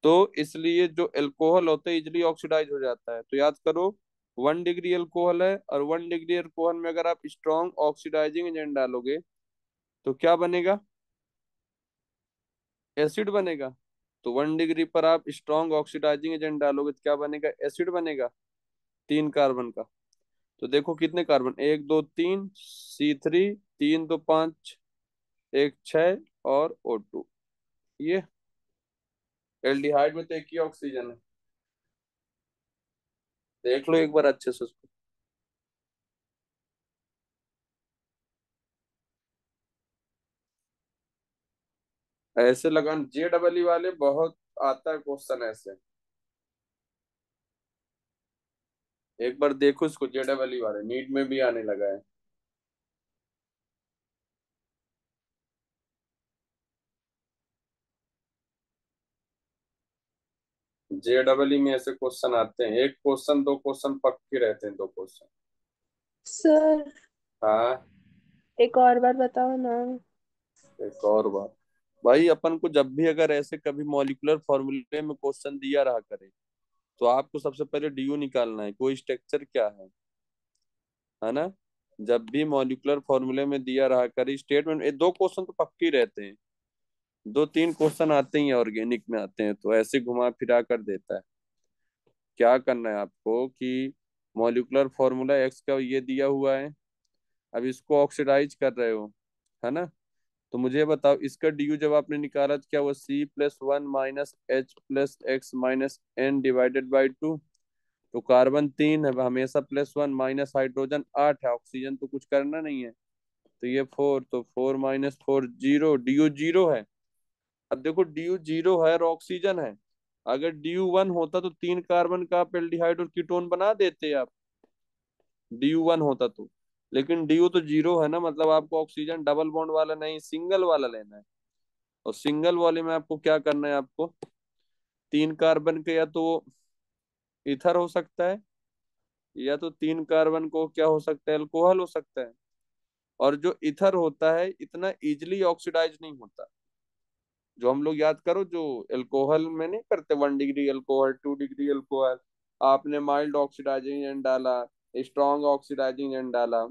तो इसलिए जो एल्कोहल होता है इजिली ऑक्सीडाइज हो जाता है। तो याद करो 1 डिग्री एल्कोहल है, और 1 डिग्री एल्कोहल में अगर आप स्ट्रॉन्ग ऑक्सीडाइजिंग एजेंट डालोगे तो क्या बनेगा? एसिड बनेगा। तो 1 डिग्री पर आप स्ट्रॉन्ग ऑक्सीडाइजिंग एजेंट डालोगे तो क्या बनेगा? एसिड बनेगा, 3 कार्बन का। तो देखो कितने कार्बन, 1 2 3, C3, 3 2 5, 1 6 और O2। ये एल्डिहाइड में तो एक ही ऑक्सीजन है, देख लो एक बार अच्छे से उसको। ऐसे लगा, JEE वाले बहुत आता है क्वेश्चन ऐसे, एक बार देखो इसको, JEE वाले नीट में भी आने लगा है। JEE में ऐसे क्वेश्चन आते हैं, एक क्वेश्चन 2 क्वेश्चन पक्के रहते हैं, 2 क्वेश्चन। सर हाँ, एक और बार बताओ ना। एक और बात, भाई अपन को जब भी अगर ऐसे कभी मॉलिक्यूलर फॉर्मूले में क्वेश्चन दिया रहा करे तो आपको सबसे पहले ड्यू निकालना है, कोई स्ट्रक्चर क्या है ना। जब भी मॉलिक्यूलर फॉर्मूले में दिया रहा करे स्टेटमेंट, 2 क्वेश्चन तो पक्के ही रहते हैं, 2 3 क्वेश्चन आते ही ऑर्गेनिक में आते हैं, तो ऐसे घुमा फिरा कर देता है। क्या करना है आपको कि मॉलिक्यूलर फॉर्मूला एक्स का ये दिया हुआ है, अब इसको ऑक्सीडाइज कर रहे हो, है ना। तो मुझे बताओ इसका ड्यू जब आपने निकाला तो क्या वो C+1 माइनस H+X-N/2। तो कार्बन 3 है, हमेशा +1, माइनस हाइड्रोजन 8 है, ऑक्सीजन तो कुछ करना नहीं है, तो ये 4, तो 4 - 4 0, ड्यू 0 है। अब देखो ड्यू 0 है और ऑक्सीजन है, अगर ड्यू 1 होता तो 3 कार्बन का आप एल्डिहाइड और कीटोन बना देते आप, ड्यू 1 होता तो। लेकिन ड्यू तो 0 है ना, मतलब आपको ऑक्सीजन डबल बॉन्ड वाला नहीं, सिंगल वाला लेना है। और सिंगल वाले में आपको क्या करना है, आपको 3 कार्बन के या तो इथर हो सकता है, या तो 3 कार्बन को क्या हो सकता है, अल्कोहल हो सकता है। और जो इथर होता है इतना इजिली ऑक्सीडाइज नहीं होता, जो हम लोग याद करो जो एल्कोहल में नहीं करते, 1 डिग्री एल्कोहल, 2 डिग्री एल्कोहल, आपने माइल्ड ऑक्सीडाइजिंग एजेंट डाला, स्ट्रॉन्ग ऑक्सीडाइजिंग एजेंट डाला,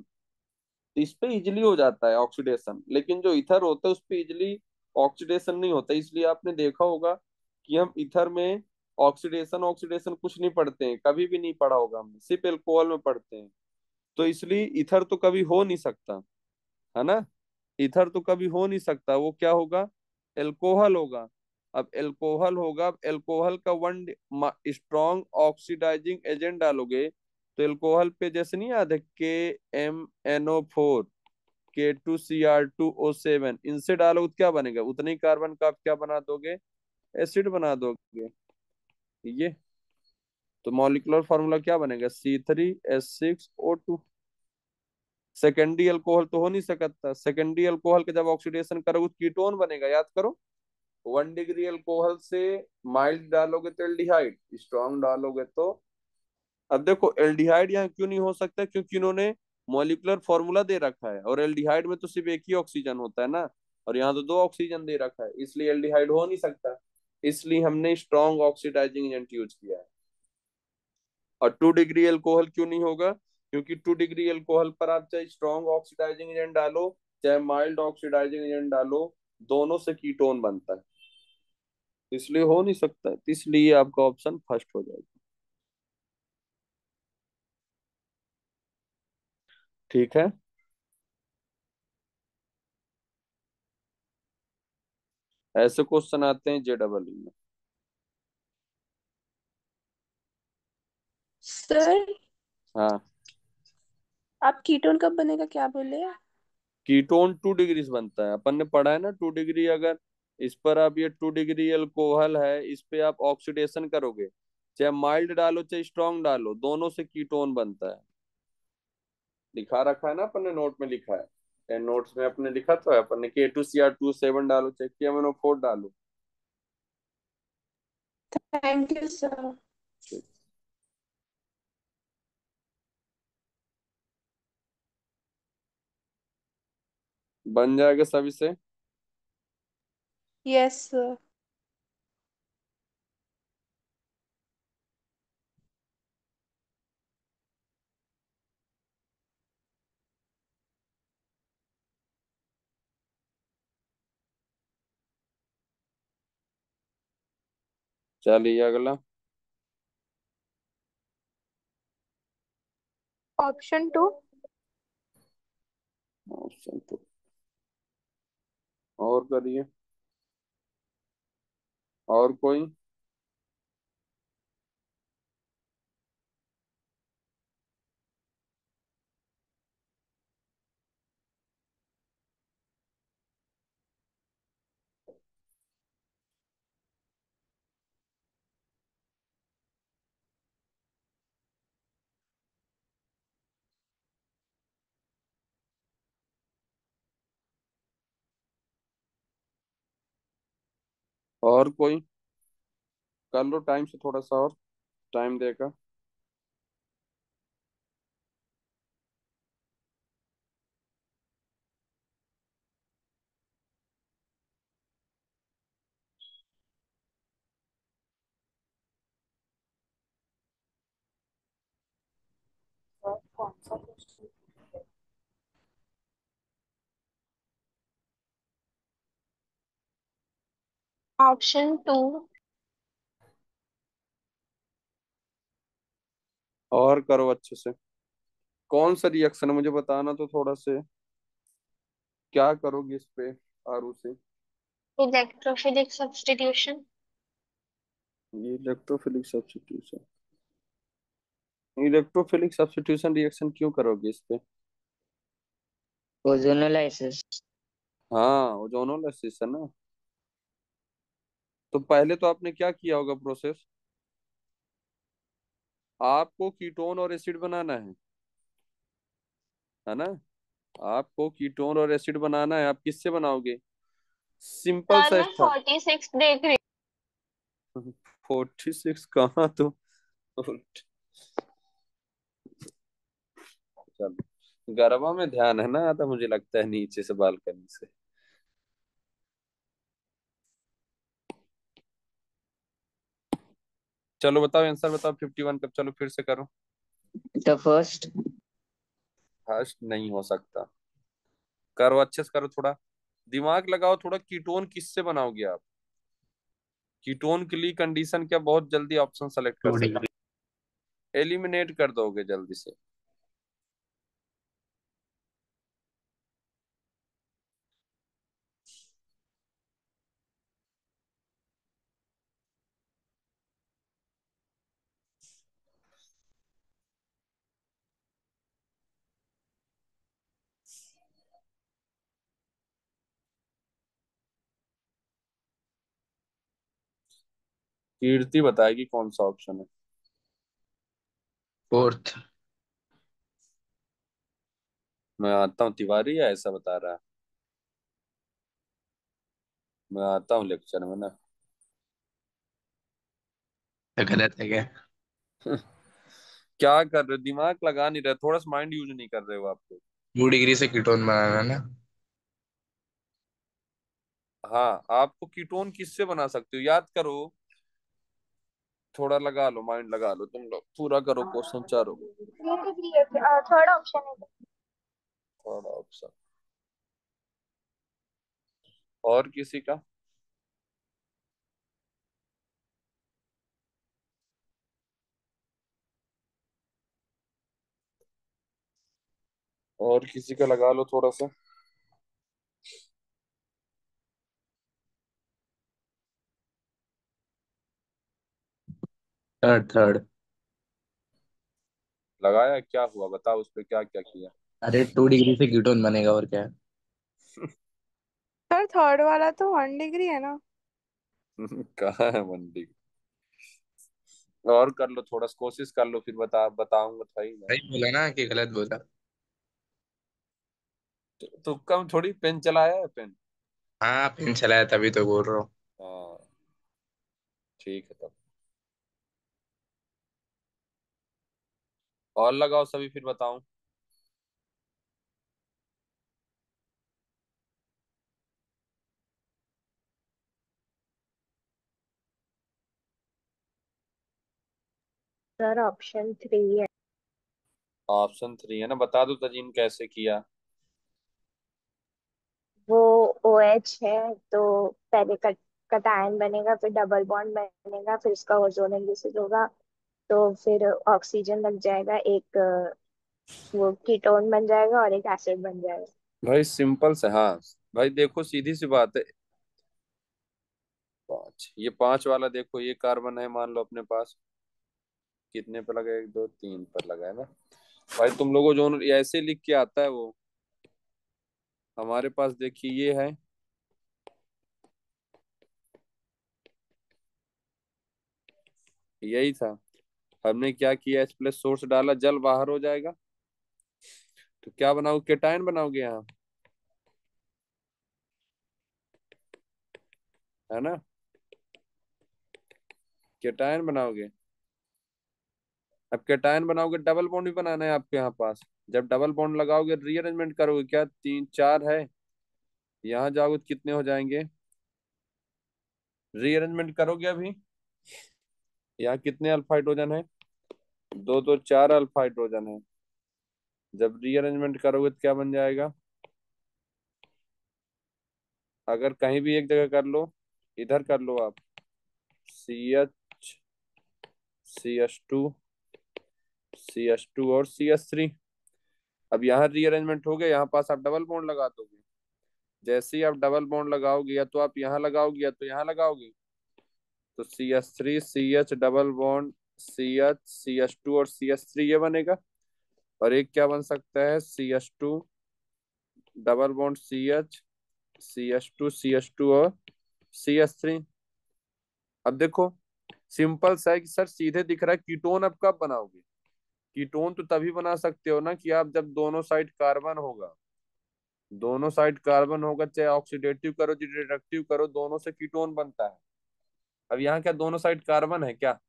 तो इस पे इजिली हो जाता है ऑक्सीडेशन। लेकिन जो इथर होता है उस पे इजिली ऑक्सीडेशन नहीं होता, इसलिए आपने देखा होगा कि हम इथर में ऑक्सीडेशन ऑक्सीडेशन कुछ नहीं पढ़ते हैं, कभी भी नहीं पढ़ा होगा हमने, सिर्फ एल्कोहल में पढ़ते हैं। तो इसलिए इथर तो कभी हो नहीं सकता, है ना। इथर तो कभी हो नहीं सकता, वो क्या होगा, एल्कोहल होगा। अब एल्कोहल होगा, अब एल्कोहल का 1 स्ट्रॉन्ग ऑक्सीडाइजिंग एजेंट डालोगे तो एल्कोहल पे जैसे नहीं याद है KMnO4, K2Cr2O7, इनसे डालोगे तो क्या बनेगा, उतने ही कार्बन का आप क्या बना दोगे, एसिड बना दोगे। ये तो मॉलिक्यूलर फॉर्मूला क्या बनेगा, C3H6O2। सेकेंडरी अल्कोहल तो हो नहीं सकता, सेकेंडरी अल्कोहल का जब ऑक्सीडेशन करोगे तो कीटोन बनेगा, याद करो। 1 डिग्री अल्कोहल से माइल्ड डालोगे तो एल्डिहाइड, स्ट्रॉन्ग डालोगे तो। अब देखो एल्डिहाइड यहाँ क्यों नहीं हो सकता, क्योंकि इन्होंने मॉलिक्यूलर फॉर्मूला दे रखा है, और एल्डिहाइड में तो सिर्फ एक ही ऑक्सीजन होता है ना, और यहाँ तो 2 ऑक्सीजन दे रखा है, इसलिए एल्डिहाइड हो नहीं सकता। इसलिए हमने स्ट्रॉन्ग ऑक्सीडाइजिंग एजेंट यूज किया है। और 2 डिग्री अल्कोहल क्यों नहीं होगा, क्योंकि 2 डिग्री अल्कोहल पर आप चाहे स्ट्रॉन्ग ऑक्सीडाइजिंग एजेंट डालो चाहे माइल्ड ऑक्सीडाइजिंग एजेंट डालो, दोनों से कीटोन बनता है, इसलिए हो नहीं सकता है। इसलिए आपका ऑप्शन फर्स्ट हो जाएगा। ठीक है, ऐसे क्वेश्चन आते हैं JEE में। सर हाँ, आप कीटोन कब बनेगा क्या बोले? कीटोन 2 डिग्री से बनता है, अपन ने पढ़ा है ना 2 डिग्री। अगर इस पर आप ये 2 डिग्री अल्कोहल है, इस पे आप ऑक्सीडेशन करोगे, चाहे माइल्ड डालो चाहे स्ट्रांग डालो, दोनों से कीटोन बनता है। लिखा रखा है ना, अपन ने नोट में लिखा है, नोट्स में अपने लिखा तो है अपन ने कि K2Cr2 7 डालो चाहे KMnO4 डालो। Thank you sir. ठीक। बन जाएगा सभी से। Yes sir. चलिए अगला। ऑप्शन 2। ऑप्शन तो और करिए। और कोई? और कोई? कर लो टाइम से थोड़ा सा और, टाइम देगा। ऑप्शन 2। और करो अच्छे से। कौन सा रिएक्शन है मुझे बताना तो थोड़ा से, क्या करोगे इस पे आरू से? Electrophilic substitution. ये electrophilic substitution. Electrophilic substitution reaction क्यों करोगे इस पे? ओजोनोलाइसिस। हाँ, ओजोनोलिसिस है ना। तो पहले तो आपने क्या किया होगा प्रोसेस, आपको कीटोन और एसिड बनाना है ना। आपको कीटोन और एसिड बनाना है, आप किससे बनाओगे? सिंपल सर सा मैं था। 46 देख रही 46 कहाँ तो। चलो, गरबा में ध्यान है ना, तो मुझे लगता है नीचे से बालकनी से। चलो बताओ आंसर बताओ, 51 कब, चलो फिर से करो। The first. फर्स्ट नहीं हो सकता। करो अच्छे से करो, थोड़ा दिमाग लगाओ, थोड़ा कीटोन किससे बनाओगे आप? कीटोन के लिए कंडीशन क्या, बहुत जल्दी ऑप्शन सेलेक्ट कर टू सकते, डिग्री एलिमिनेट कर दोगे जल्दी से। कीर्ति बताएगी कौन सा ऑप्शन है। फोर्थ। मैं आता हूँ, तिवारी है ऐसा बता रहा है। मैं आता हूँ लेक्चर में ना। तो गलत है क्या? क्या कर रहे हो, दिमाग लगा नहीं रहे, थोड़ा सा माइंड यूज नहीं कर रहे हो आपको। 2 डिग्री से कीटोन बनाना है ना। हाँ, आपको कीटोन किससे बना सकते हो याद करो, थोड़ा लगा लो, माइंड लगा लो, तुम लोग पूरा करो क्वेश्चन चारों। थर्ड ऑप्शन है। Third option. और किसी का? और किसी का लगा लो थोड़ा सा। Third third. लगाया, क्या हुआ बताओ, उस पे क्या क्या किया? अरे 2 डिग्री से कीटोन बनेगा और क्या है। सर थर्ड वाला तो 1 डिग्री है ना। कहाँ है मंडी? और कर लो, थोड़ा सा कोशिश कर लो, फिर बताऊंगा था ही मैं। सही बोला ना कि गलत बोला। तो कम थोड़ी, पेन चलाया है पेन। हाँ पेन चलाया तभी तो बोल रहा हूँ। हाँ ठीक है तब। और लगाओ सभी, फिर बताऊं। सर ऑप्शन 3 है। ऑप्शन 3 है ना, बता दो तजीन कैसे किया। वो OH है, तो पहले कटायन बनेगा, फिर डबल बॉन्ड बनेगा, फिर उसका ओजोन रिलीज होगा, तो फिर ऑक्सीजन लग जाएगा, एक वो कीटोन बन जाएगा और एक एसिड बन जाएगा। भाई सिंपल से, हाँ। भाई देखो सीधी सी बात है। पांच, ये पांच वाला देखो, ये कार्बन है मान लो अपने पास। कितने पे लगा? एक दो तीन पर लगा है ना। भाई तुम लोगों जो ऐसे लिख के आता है वो, हमारे पास देखिए ये है। यही था। हमने क्या किया, H प्लस सोर्स डाला, जल बाहर हो जाएगा। तो क्या बनाओगे, केटायन बनाओगे यहाँ, है ना? केटायन बनाओगे। अब केटायन बनाओगे, डबल बॉन्ड भी बनाना है आपके यहाँ पास। जब डबल बॉन्ड लगाओगे, रीअरेंजमेंट करोगे, क्या तीन चार है, यहाँ जाओगे तो कितने हो जाएंगे? रीअरेंजमेंट करोगे अभी, यहाँ कितने अल्फा हाइड्रोजन है? दो दो चार अल्फा हाइड्रोजन है। जब रीअरेंजमेंट करोगे तो क्या बन जाएगा? अगर कहीं भी एक जगह कर लो, इधर कर लो आप, CH, CH2 और CH3। अब यहाँ रीअरेंजमेंट हो गया, यहाँ पास आप डबल बॉन्ड लगा दोगे। जैसे ही आप डबल बॉन्ड लगाओगे, या तो आप यहाँ लगाओगे या तो यहाँ लगाओगे, तो CH3 CH double bond CH, CH2 और CH3 ये बनेगा। और एक क्या बन सकता है, CH2 double bond CH, CH2 और CH3। अब देखो, सिंपल सा है कि सर सीधे दिख रहा है, कीटोन अब कब बनाओगे? कीटोन तो तभी बना सकते हो ना कि आप जब दोनों साइड कार्बन होगा, दोनों साइड कार्बन होगा, चाहे ऑक्सीडेटिव करो चाहे रिडक्टिव करो, दोनों से कीटोन बनता है। अब यहाँ क्या दोनों साइड कार्बन है क्या?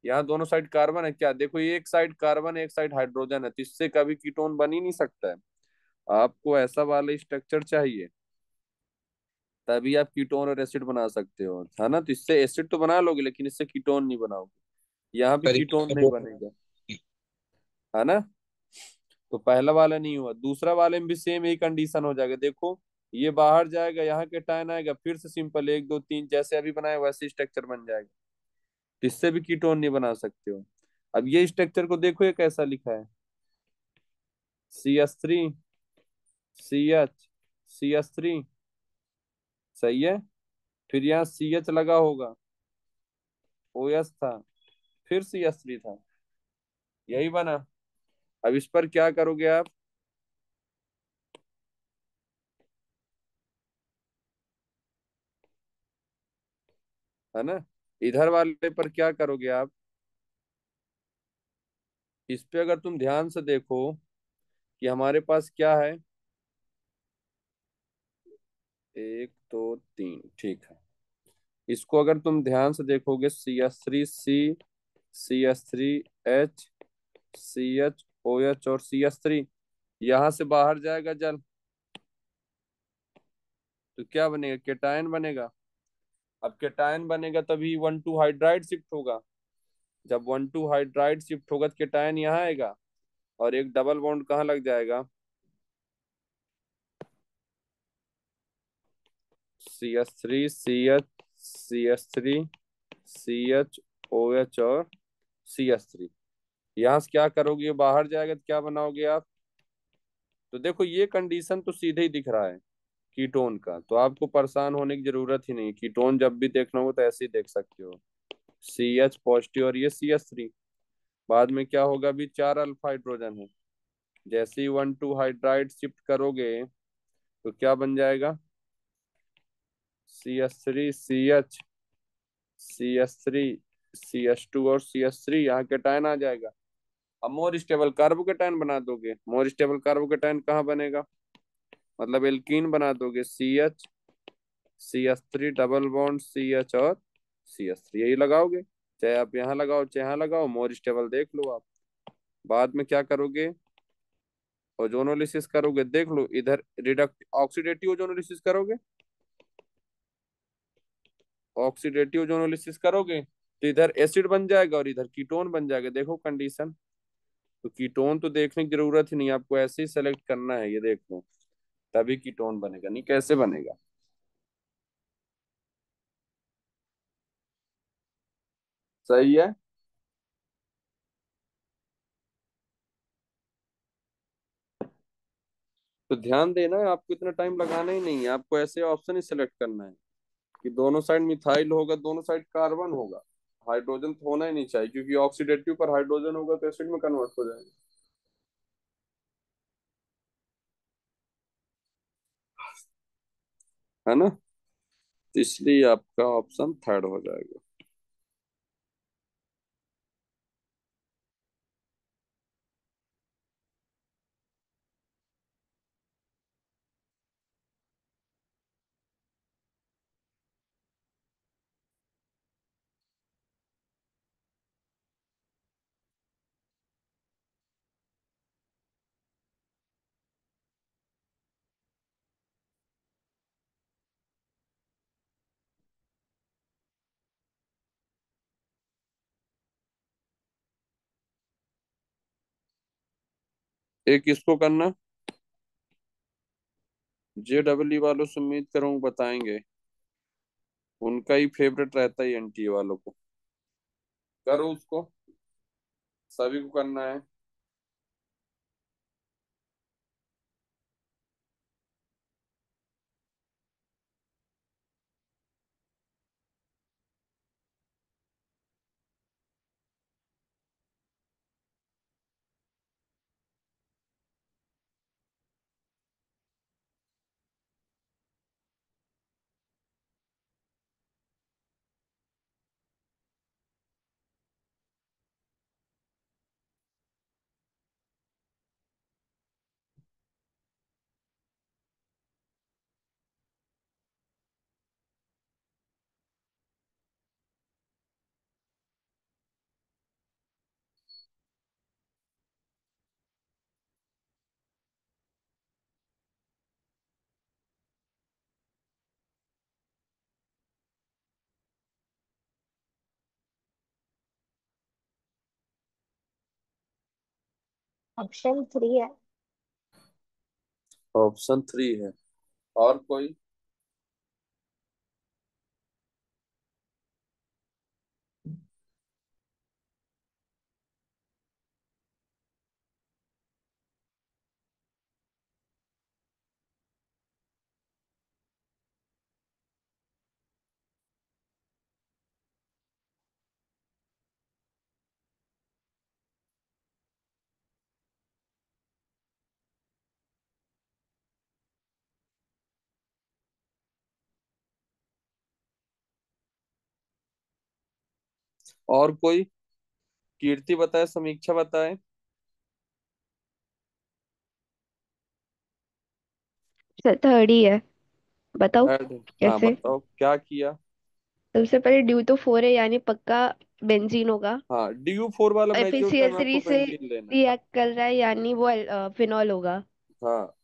यहाँ दोनों साइड कार्बन है क्या? देखो ये एक साइड कार्बन एक साइड हाइड्रोजन है, तो इससे कभी कीटोन बन ही नहीं सकता है। आपको ऐसा वाला स्ट्रक्चर चाहिए, तभी आप कीटोन और एसिड बना सकते हो, है ना? तो इससे एसिड तो बना लोगे, लेकिन इससे कीटोन नहीं बनाओगे। यहाँ भी तरीके कीटोन से नहीं बोल। बनेगा, है ना? तो पहला वाला नहीं हुआ, दूसरा वाले में भी सेम यही कंडीशन हो जाएगा। देखो ये बाहर जाएगा, यहाँ के टाइन आएगा, फिर से सिंपल एक दो तीन जैसे अभी बनाया वैसे स्ट्रक्चर बन जाएगा। तो इससे भी कीटोन नहीं बना सकते हो। अब ये स्ट्रक्चर को देखो, ये कैसा लिखा है, CH3 CH, CH3, सही है। फिर यहाँ CH लगा होगा, OH था, फिर CH3 था, यही बना। अब इस पर क्या करोगे आप, है ना? इधर वाले पर क्या करोगे आप, इस पे अगर तुम ध्यान से देखो कि हमारे पास क्या है, एक दो तीन, ठीक है। इसको अगर तुम ध्यान से देखोगे, CH3C, CH3H, CHOH और CH3, यहां से बाहर जाएगा जल, तो क्या बनेगा, केटायन बनेगा। अब केटायन बनेगा तभी 1,2 हाइड्राइड शिफ्ट होगा। जब 1,2 हाइड्राइड शिफ्ट होगा तो केटायन यहाँ आएगा, और एक डबल बॉन्ड कहाँ लग जाएगा, CH3 CH, CH3 CHOH और CH3। यहाँ से क्या करोगे, बाहर जाएगा तो क्या बनाओगे आप? तो देखो ये कंडीशन तो सीधे ही दिख रहा है कीटोन का, तो आपको परेशान होने की जरूरत ही नहीं। कीटोन जब भी देखना हो तो ऐसे ही देख सकते हो, CH पॉजिटिव और ये CH3। बाद में क्या होगा, अभी 4 अल्फा हाइड्रोजन है, जैसे ही 1 2 हाइड्राइड शिफ्ट करोगे तो क्या बन जाएगा, CH3 CH, CH3 CH2 और CH3, यहाँ केटायन आ जाएगा। अब मोर स्टेबल कार्बोकेटायन बना दोगे, मोर स्टेबल कार्बोकेटायन कहाँ बनेगा, मतलब एल्कीन बना दोगे, CH3 डबल बॉन्ड CH और CH3, यही लगाओगे। चाहे आप यहाँ लगाओ चाहे यहाँ लगाओ, मोर स्टेबल देख लो आप। बाद में क्या करोगे, ओजोनोलिसिस करोगे, देख लो इधर रिडक्ट ऑक्सीडेटिव ओजोनोलिसिस करोगे, ऑक्सीडेटिव ओजोनोलिसिस करोगे तो इधर एसिड बन जाएगा और इधर कीटोन बन जाएगा। देखो कंडीशन, तो कीटोन तो देखने की जरूरत ही नहीं, आपको ऐसे ही सेलेक्ट करना है, ये देख लो, तभी कीटोन बनेगा, नहीं कैसे बनेगा। सही है। तो ध्यान देना है, आपको इतना टाइम लगाना ही नहीं है, आपको ऐसे ऑप्शन ही सिलेक्ट करना है कि दोनों साइड मिथाइल होगा, दोनों साइड कार्बन होगा, हाइड्रोजन तो होना ही नहीं चाहिए, क्योंकि ऑक्सीडेटिव पर हाइड्रोजन होगा तो एसिड में कन्वर्ट हो जाएगा, है ना। तो इसलिए आपका ऑप्शन थर्ड हो जाएगा। एक इसको करना, JEE वालों से उम्मीद करूँ बताएंगे, उनका ही फेवरेट रहता है NTA वालों को। करो उसको, सभी को करना है। ऑप्शन 3 है। ऑप्शन 3 है, और कोई। और कोई, कीर्ति बताए, समीक्षा बताए। सर थर्ड ही है। बताओ थर्ड, हाँ कैसे। बताओ क्या किया। सबसे पहले ड्यू तो 4 है, यानी पक्का बेंजीन होगा। हाँ, DU4 वाला मेजोर टाइम आपको FeCl3 से बेंजीन लेना है। रिएक्ट कर रहा है, यानी वो फिनॉल होगा। हाँ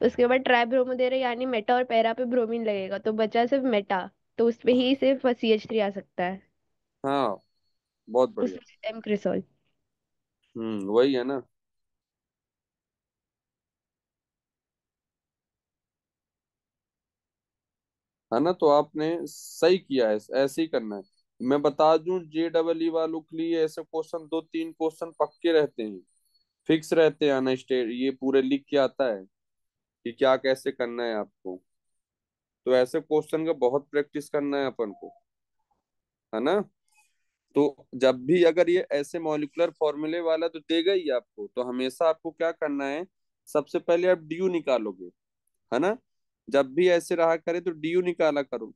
उसके बाद ट्राई ब्रोमो दे रहे हैं, यानी मेटा और पैरा पे ब्रोमीन लगेगा, तो बचा सिर्फ मेटा। तो उस पे ही सिर्फ CH3 आ सकता है। हाँ, बहुत बढ़िया। उसमें एम क्रिसोल। वही है ना। है ना, तो आपने सही किया है, ऐसे ही करना है। मैं बता दूं, JEE वालों के लिए ऐसे क्वेश्चन 2 3 क्वेश्चन पक्के रहते हैं, फिक्स रहते हैं, आना स्टेट ये पूरे लिख के आता है कि क्या कैसे करना है आपको। तो ऐसे क्वेश्चन का बहुत प्रैक्टिस करना है अपन को, है ना। तो जब भी अगर ये ऐसे मॉलिक्यूलर फॉर्मूले वाला तो देगा ही आपको, तो हमेशा आपको क्या करना है, सबसे पहले आप डीयू निकालोगे, है ना। जब भी ऐसे रहा करे तो डीयू निकाला करो।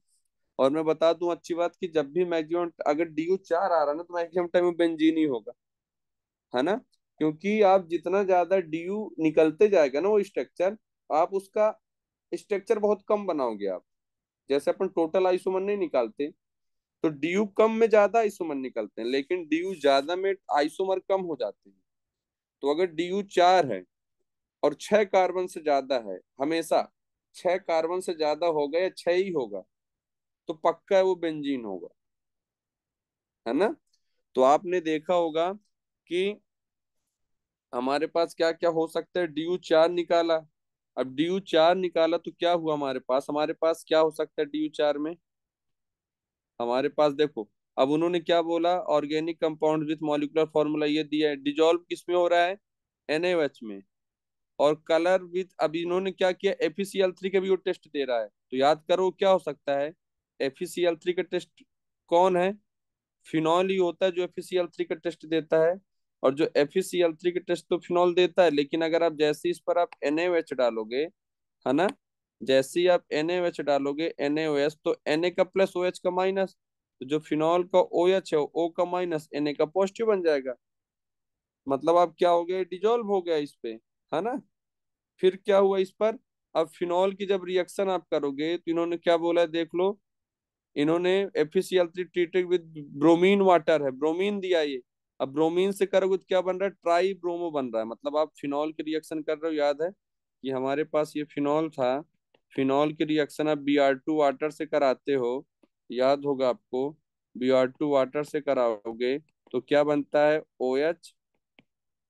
और मैं बता दूं अच्छी बात कि जब भी मैक्सिमम अगर डीयू 4 आ रहा ना, तो मैक्सिमम टाइम में बेंजीन ही होगा, है ना। क्योंकि आप जितना ज्यादा डीयू निकलते जाएगा ना वो स्ट्रक्चर, आप उसका स्ट्रक्चर बहुत कम बनाओगे आप। जैसे अपन टोटल आइसोमर नहीं निकालते, तो डीयू कम में ज्यादा आइसोमर निकलते हैं, लेकिन डीयू ज्यादा में आइसोमर कम हो जाते हैं। तो अगर डीयू 4 है और 6 कार्बन से ज्यादा है, हमेशा 6 कार्बन से ज्यादा होगा या 6 ही होगा, तो पक्का है वो बेंजीन होगा, है ना। तो आपने देखा होगा कि हमारे पास क्या क्या हो सकता है, डीयू 4 निकाला। अब डीयू 4 निकाला तो क्या हुआ, हमारे पास क्या हो सकता है डीयू 4 में। हमारे पास देखो, अब उन्होंने क्या बोला, organic compound with molecular formula ये दिया है, डिजोल्व किस में हो रहा है, NaOH में। और कलर विथ, अब इन्होंने क्या किया, FeCl3 का भी वो टेस्ट दे रहा है। तो याद करो क्या हो सकता है, FeCl3 का टेस्ट कौन है, फिनॉल ही होता है जो FeCl3 का टेस्ट देता है। और जो FeCl3 का टेस्ट तो फिनॉल देता है, लेकिन अगर आप जैसे इस पर आप NaOH डालोगे, है ना, जैसे ही आप NaOH डालोगे, NaOH तो Na का प्लस OH का माइनस, तो जो फिनॉल का OH है O का माइनस Na का पॉजिटिव बन जाएगा। मतलब आप क्या हो गए, डिजोल्व हो गया इस पे, है ना। फिर क्या हुआ इस पर, अब फिनॉल की जब रिएक्शन आप करोगे तो इन्होंने क्या बोला है, देख लो। इन्होंने FeCl3 treated with bromine water है, ब्रोमीन दिया ये। अब ब्रोमीन से करोगे तो क्या बन रहा है, ट्राई ब्रोमो बन रहा है। मतलब आप फिनॉल की रिएक्शन कर रहे हो, याद है कि हमारे पास ये फिनॉल था, फिनॉल की रिएक्शन आप Br2 वाटर से कराते हो, याद होगा आपको। Br2 वाटर से कराओगे तो क्या बनता है, OH,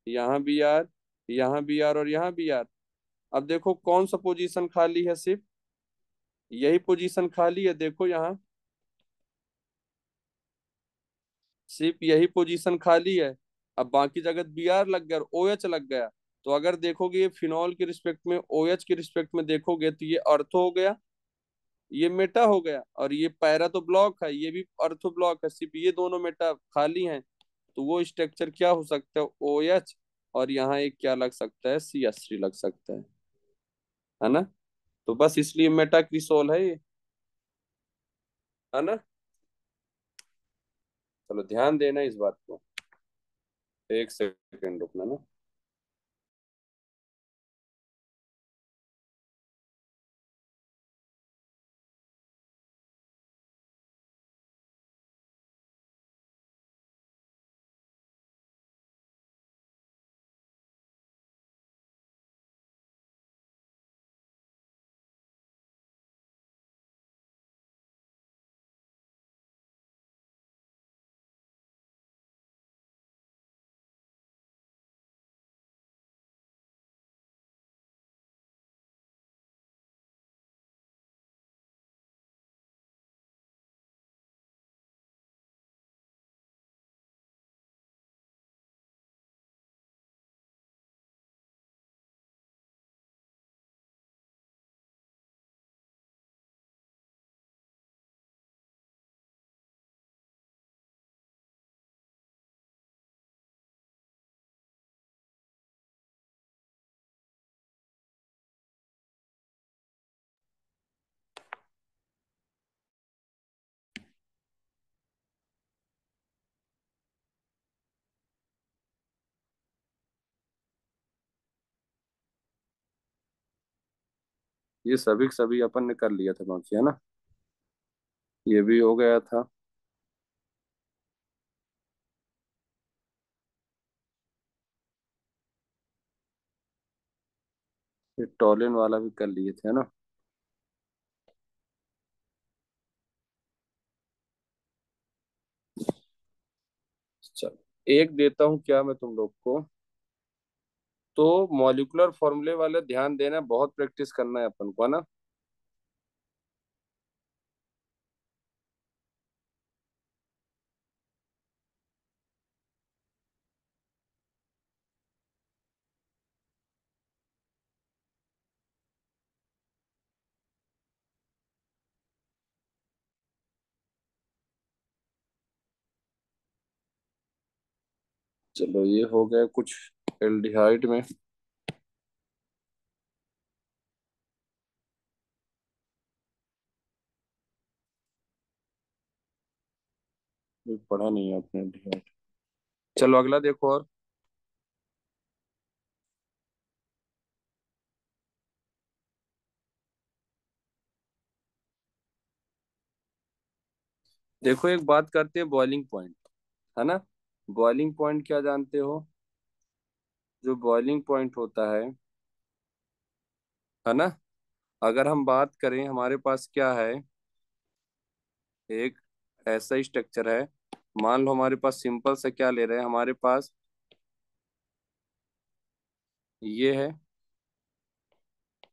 यहाँ Br, यहाँ Br और यहाँ Br। अब देखो कौन सा पोजीशन खाली है, सिर्फ यही पोजीशन खाली है, देखो यहाँ सिर्फ यही पोजीशन खाली है। अब बाकी जगह Br लग गया और OH लग गया। तो अगर देखोगे ये फिनॉल के रिस्पेक्ट में, OH के रिस्पेक्ट में देखोगे तो ये अर्थो हो गया, ये मेटा हो गया, और ये पैरा तो ब्लॉक है, ये भी अर्थो ब्लॉक है, सिर्फ ये दोनों मेटा खाली हैं। तो वो स्ट्रक्चर क्या हो सकता है, OH, और यहाँ एक क्या लग सकता है, CH3 लग सकता है ना। तो बस इसलिए मेटा क्रिसोल है ये, है ना। चलो ध्यान देना इस बात को, एक सेकंड रुकना ना। ये सभी सभी अपन ने कर लिया था बाकी, है ना। ये भी हो गया था। ये टॉलिन वाला भी कर लिए थे, है ना। चलो एक देता हूँ क्या मैं तुम लोग को। तो मॉलिक्यूलर फॉर्मूले वाले ध्यान देना, बहुत प्रैक्टिस करना है अपन को, है ना। चलो ये हो गया कुछ एल्डिहाइड में। ये पढ़ा नहीं है आपने एल्डिहाइड। चलो अगला देखो। और देखो एक बात करते हैं बॉइलिंग पॉइंट, है ना। बॉइलिंग पॉइंट क्या जानते हो? जो बॉइलिंग पॉइंट होता है ना। अगर हम बात करें हमारे पास क्या है, एक ऐसा स्ट्रक्चर है। मान लो हमारे पास सिंपल से क्या ले रहे हैं, हमारे पास ये है,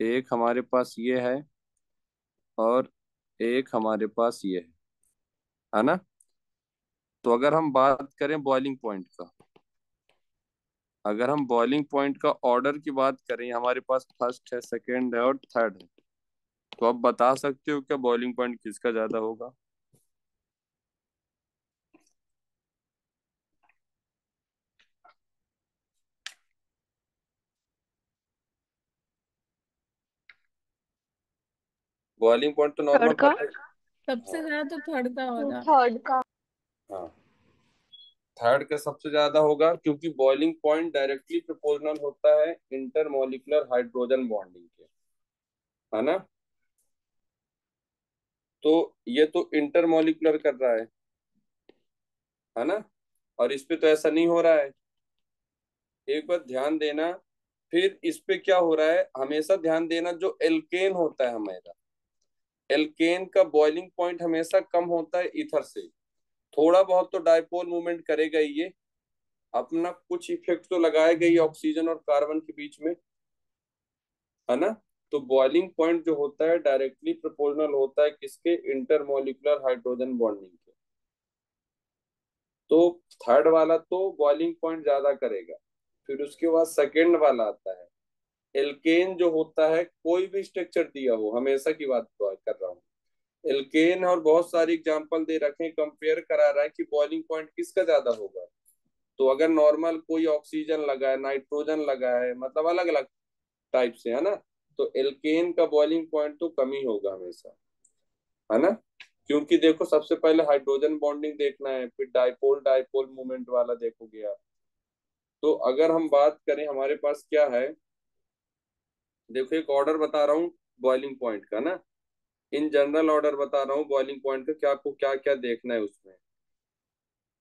एक हमारे पास ये है, और एक हमारे पास ये है ना। तो अगर हम बात करें बॉइलिंग पॉइंट का, अगर हम बॉइलिंग पॉइंट का ऑर्डर की बात करें, हमारे पास फर्स्ट है, सेकंड है और थर्ड है। तो आप बता सकते हो क्या बॉइलिंग पॉइंट किसका ज्यादा होगा? बॉइलिंग पॉइंट तो नॉर्मल थर्ड का। पता है। सबसे हाँ। ज्यादा तो थर्ड का होगा। थर्ड का। हाँ, थर्ड का सबसे ज्यादा होगा, क्योंकि बॉइलिंग पॉइंट डायरेक्टली प्रोपोर्शनल होता है इंटरमॉलिक्यूलर हाइड्रोजन बॉन्डिंग के, है ना। तो ये तो इंटरमॉलिक्यूलर कर रहा है ना। और इस पे तो ऐसा नहीं हो रहा है। एक बार ध्यान देना। फिर इस पे क्या हो रहा है, हमेशा ध्यान देना, जो एल्केन होता है हमारा, एल्केन का बॉइलिंग पॉइंट हमेशा कम होता है ईथर से। थोड़ा बहुत तो डायपोल मूवमेंट करेगा ही ये, अपना कुछ इफेक्ट तो लगाएगा ही ऑक्सीजन और कार्बन के बीच में, है ना। तो बॉइलिंग पॉइंट जो होता है डायरेक्टली प्रोपोर्शनल होता है किसके, इंटरमॉलिक्यूलर हाइड्रोजन बॉन्डिंग के। तो थर्ड वाला तो बॉइलिंग पॉइंट ज्यादा करेगा। फिर उसके बाद सेकेंड वाला आता है एल्केन, जो होता है कोई भी स्ट्रक्चर दिया हो, हमेशा की बात कर रहा हूँ, एल्केन और बहुत सारी एग्जांपल दे रखे हैं, कंपेयर करा रहा है कि बॉइलिंग पॉइंट किसका ज्यादा होगा। तो अगर नॉर्मल कोई ऑक्सीजन लगा है, नाइट्रोजन लगा है, मतलब अलग अलग टाइप से, है ना, तो एल्केन का बॉइलिंग पॉइंट तो कम ही होगा हमेशा, है ना। क्योंकि देखो सबसे पहले हाइड्रोजन बॉन्डिंग देखना है, फिर डाइपोल डाइपोल मूवमेंट वाला देखोगे आप। तो अगर हम बात करें हमारे पास क्या है, देखो एक ऑर्डर बता रहा हूँ बॉइलिंग पॉइंट का ना, इन जनरल ऑर्डर बता रहा हूँ बॉइलिंग पॉइंट का, क्या आपको क्या क्या देखना है उसमें,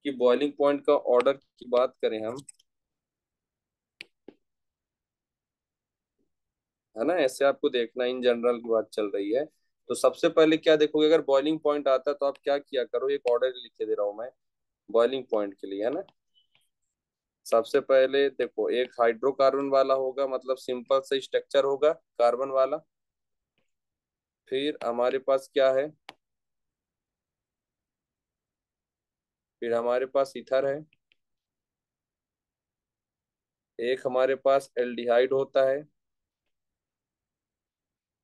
कि बॉइलिंग पॉइंट का ऑर्डर की बात करें हम, है ना, ऐसे आपको देखना, इन जनरल की बात चल रही है। तो सबसे पहले क्या देखोगे, अगर बॉइलिंग पॉइंट आता है तो आप क्या किया करो, एक ऑर्डर लिख के दे रहा हूँ मैं बॉइलिंग पॉइंट के लिए, है ना। सबसे पहले देखो एक हाइड्रोकार्बन वाला होगा, मतलब सिंपल से स्ट्रक्चर होगा कार्बन वाला। फिर हमारे पास क्या है, फिर हमारे पास ईथर है। एक हमारे पास एल्डिहाइड होता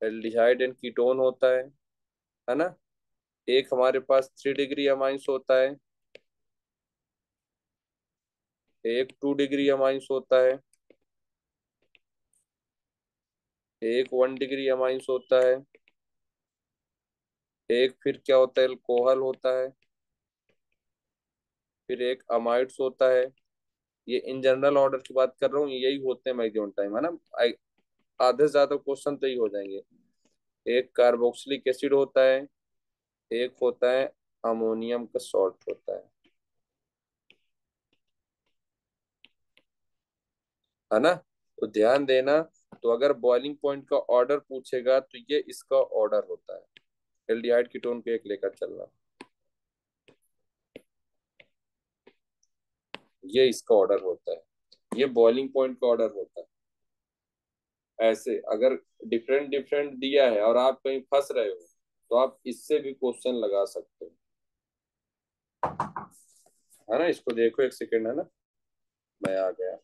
एल्डिहाइड एंड कीटोन होता है ना। एक हमारे पास 3 डिग्री अमाइंस होता है, एक 2 डिग्री अमाइंस होता है, एक 1 डिग्री अमाइंस होता है, एक फिर क्या होता है, अल्कोहल होता है, फिर एक अमाइड्स होता है। ये इन जनरल ऑर्डर की बात कर रहा हूँ, यही होते हैं मैक्सिमम टाइम, है ना। आधे से ज्यादा क्वेश्चन तो ही हो जाएंगे। एक कार्बोक्सिलिक एसिड होता है, एक होता है अमोनियम का सॉल्ट होता है ना। तो ध्यान देना। तो अगर बॉइलिंग पॉइंट का ऑर्डर पूछेगा तो ये इसका ऑर्डर होता है, एल्डिहाइड कीटोन को एक लेकर चलना, ये इसका ऑर्डर होता है, ये बॉइलिंग पॉइंट का ऑर्डर होता है। ऐसे अगर डिफरेंट डिफरेंट दिया है और आप कहीं फंस रहे हो, तो आप इससे भी क्वेश्चन लगा सकते हो, है ना। इसको देखो एक सेकेंड, है ना, मैं आ गया।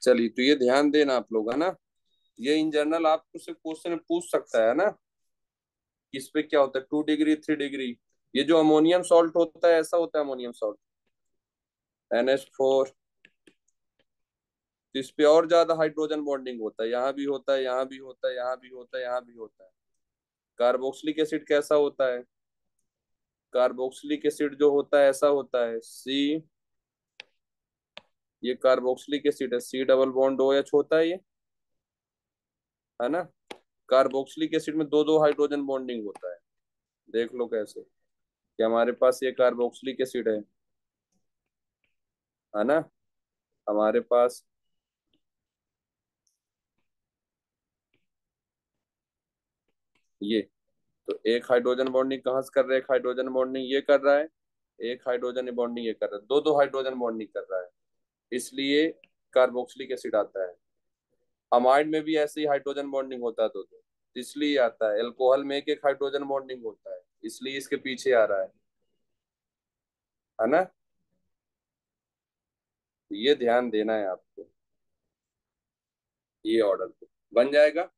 चलिए, तो ये ध्यान देना आप लोग, है ना। ये इन जनरल आपको से क्वेश्चन पूछ सकता है ना, इस पे क्या होता है 2 डिग्री 3 डिग्री। ये जो अमोनियम सॉल्ट होता है ऐसा होता है अमोनियम सॉल्ट NH4। तो इस पे और ज्यादा हाइड्रोजन बॉन्डिंग होता है, यहाँ भी होता है, यहाँ भी होता है, यहाँ भी होता है, यहाँ भी होता है। कार्बोक्सिलिक एसिड कैसा होता है? कार्बोक्सिलिक एसिड जो होता है ऐसा होता है C। ये कार्बोक्सिलिक एसिड है, C डबल बॉन्ड OH होता है ये, है ना। कार्बोक्सिलिक एसिड में दो दो हाइड्रोजन बॉन्डिंग होता है। देख लो कैसे, कि हमारे पास ये कार्बोक्सिलिक एसिड है ना, हमारे पास ये। तो एक हाइड्रोजन बॉन्डिंग कहाँ से कर रहा है? एक हाइड्रोजन बॉन्डिंग ये कर रहा है, एक हाइड्रोजन बॉन्डिंग ये कर रहा है, दो दो हाइड्रोजन बॉन्डिंग कर रहा है, इसलिए कार्बोक्सिलिक एसिड आता है। अमाइड में भी ऐसे ही हाइड्रोजन बॉन्डिंग होता है दो दो, इसलिए आता है। अल्कोहल में एक एक हाइड्रोजन बॉन्डिंग होता है, इसलिए इसके पीछे आ रहा है ना। तो ये ध्यान देना है आपको, ये ऑर्डर पे बन जाएगा।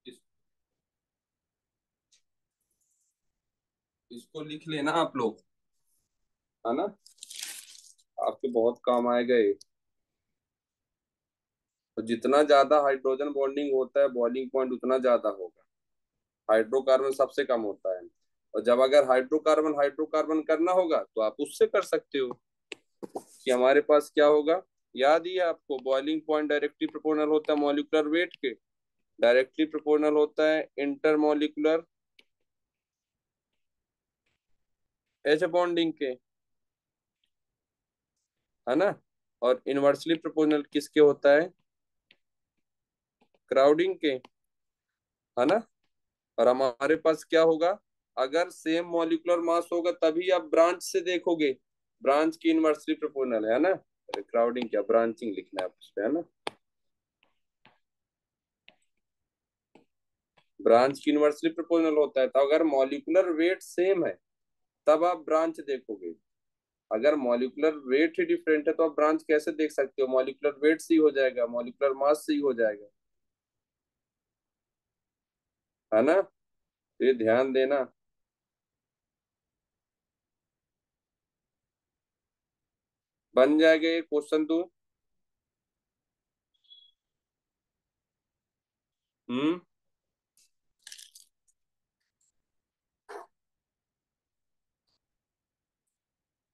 इस, इसको लिख लेना आप लोग, है ना, आपके बहुत काम आएगा ये। तो जितना ज्यादा हाइड्रोजन बॉन्डिंग होता है बॉइलिंग पॉइंट उतना ज्यादा होगा। हाइड्रोकार्बन सबसे कम होता है। और जब अगर हाइड्रोकार्बन हाइड्रोकार्बन करना होगा तो आप उससे कर सकते हो, कि हमारे पास क्या होगा। याद ही है आपको, बॉइलिंग पॉइंट डायरेक्टली प्रोपोर्शनल होता है मॉलिक्यूलर वेट के, डायरेक्टली प्रोपोर्शनल होता है इंटरमॉलिक्यूलर एच बॉन्डिंग के, है ना। और इनवर्सली प्रोपोर्शनल किसके होता है? क्राउडिंग के, है ना। और हमारे पास क्या होगा, अगर सेम मॉलिक्यूलर मास होगा तभी आप ब्रांच से देखोगे, ब्रांच की इनवर्सली प्रोपोर्शनल है ना। अरे क्राउडिंग क्या, ब्रांचिंग लिखना है उस पे, है ना। ब्रांच की इनवर्सली प्रोपोर्शनल होता है, तो अगर मॉलिक्यूलर वेट सेम है तब आप ब्रांच देखोगे। अगर मॉलिक्यूलर वेट ही डिफरेंट है तो आप ब्रांच कैसे देख सकते हो? मॉलिक्यूलर वेट से ही हो जाएगा, मॉलिक्यूलर मास से ही हो जाएगा, है ना। तो ये ध्यान देना। बन जाएगा ये क्वेश्चन तो। हम्म,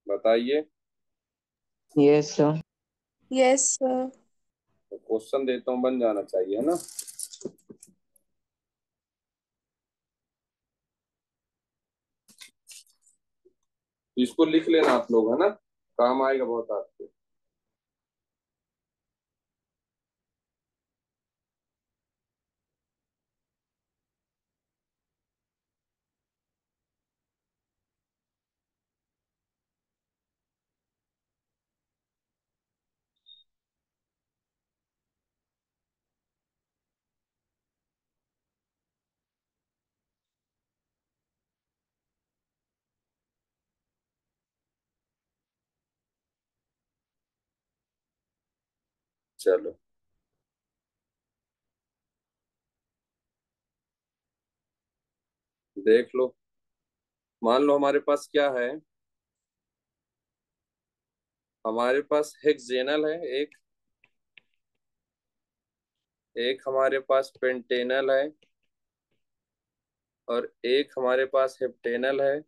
बताइए। Yes sir. Yes sir. तो क्वेश्चन देता हूँ, बन जाना चाहिए, है ना। इसको लिख लेना आप लोग, है ना, काम आएगा बहुत आपके। चलो देख लो। मान लो हमारे पास क्या है, हमारे पास हेक्सेनल है एक, एक हमारे पास पेंटेनल है, और एक हमारे पास हेप्टेनल है।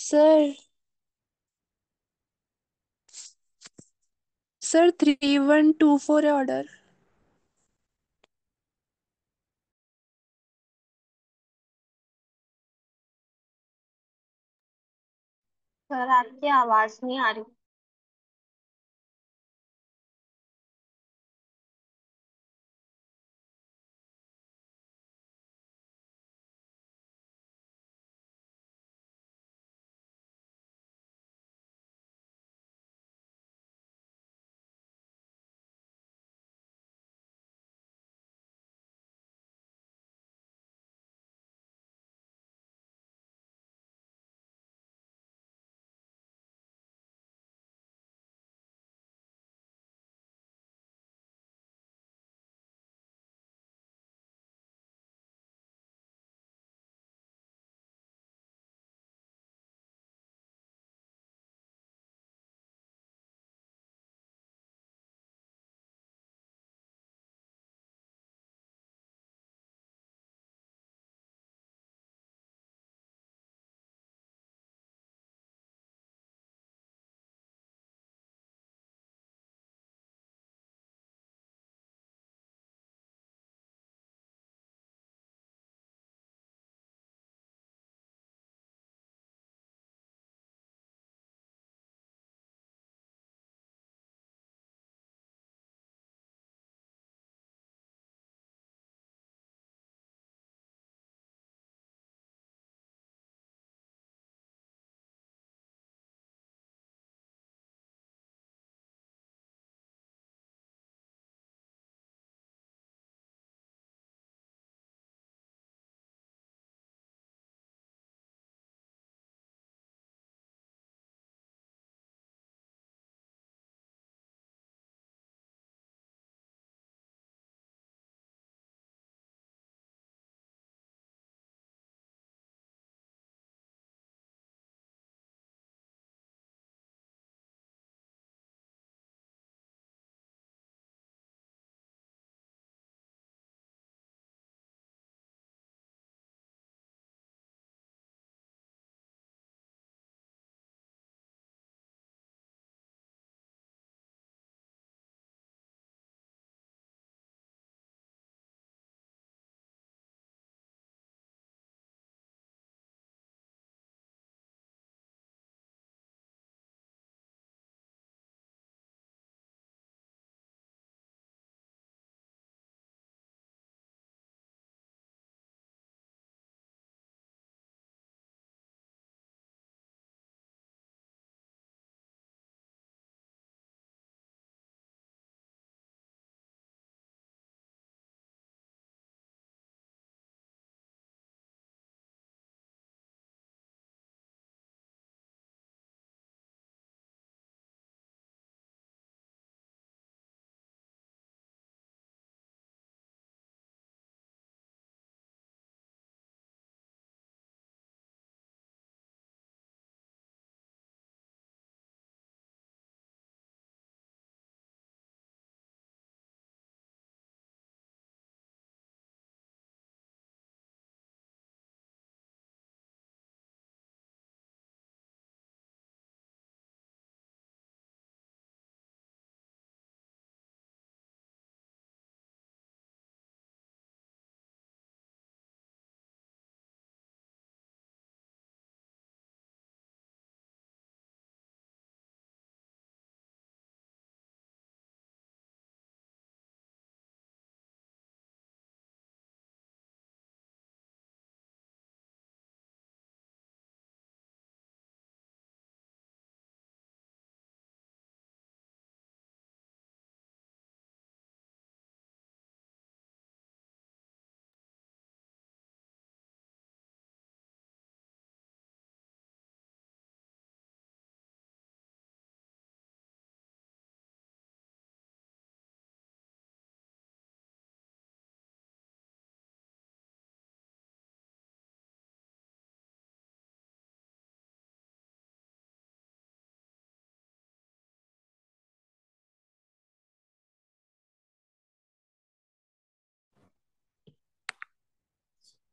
सर सर 3124 है ऑर्डर। सर आपकी आवाज नहीं आ रही।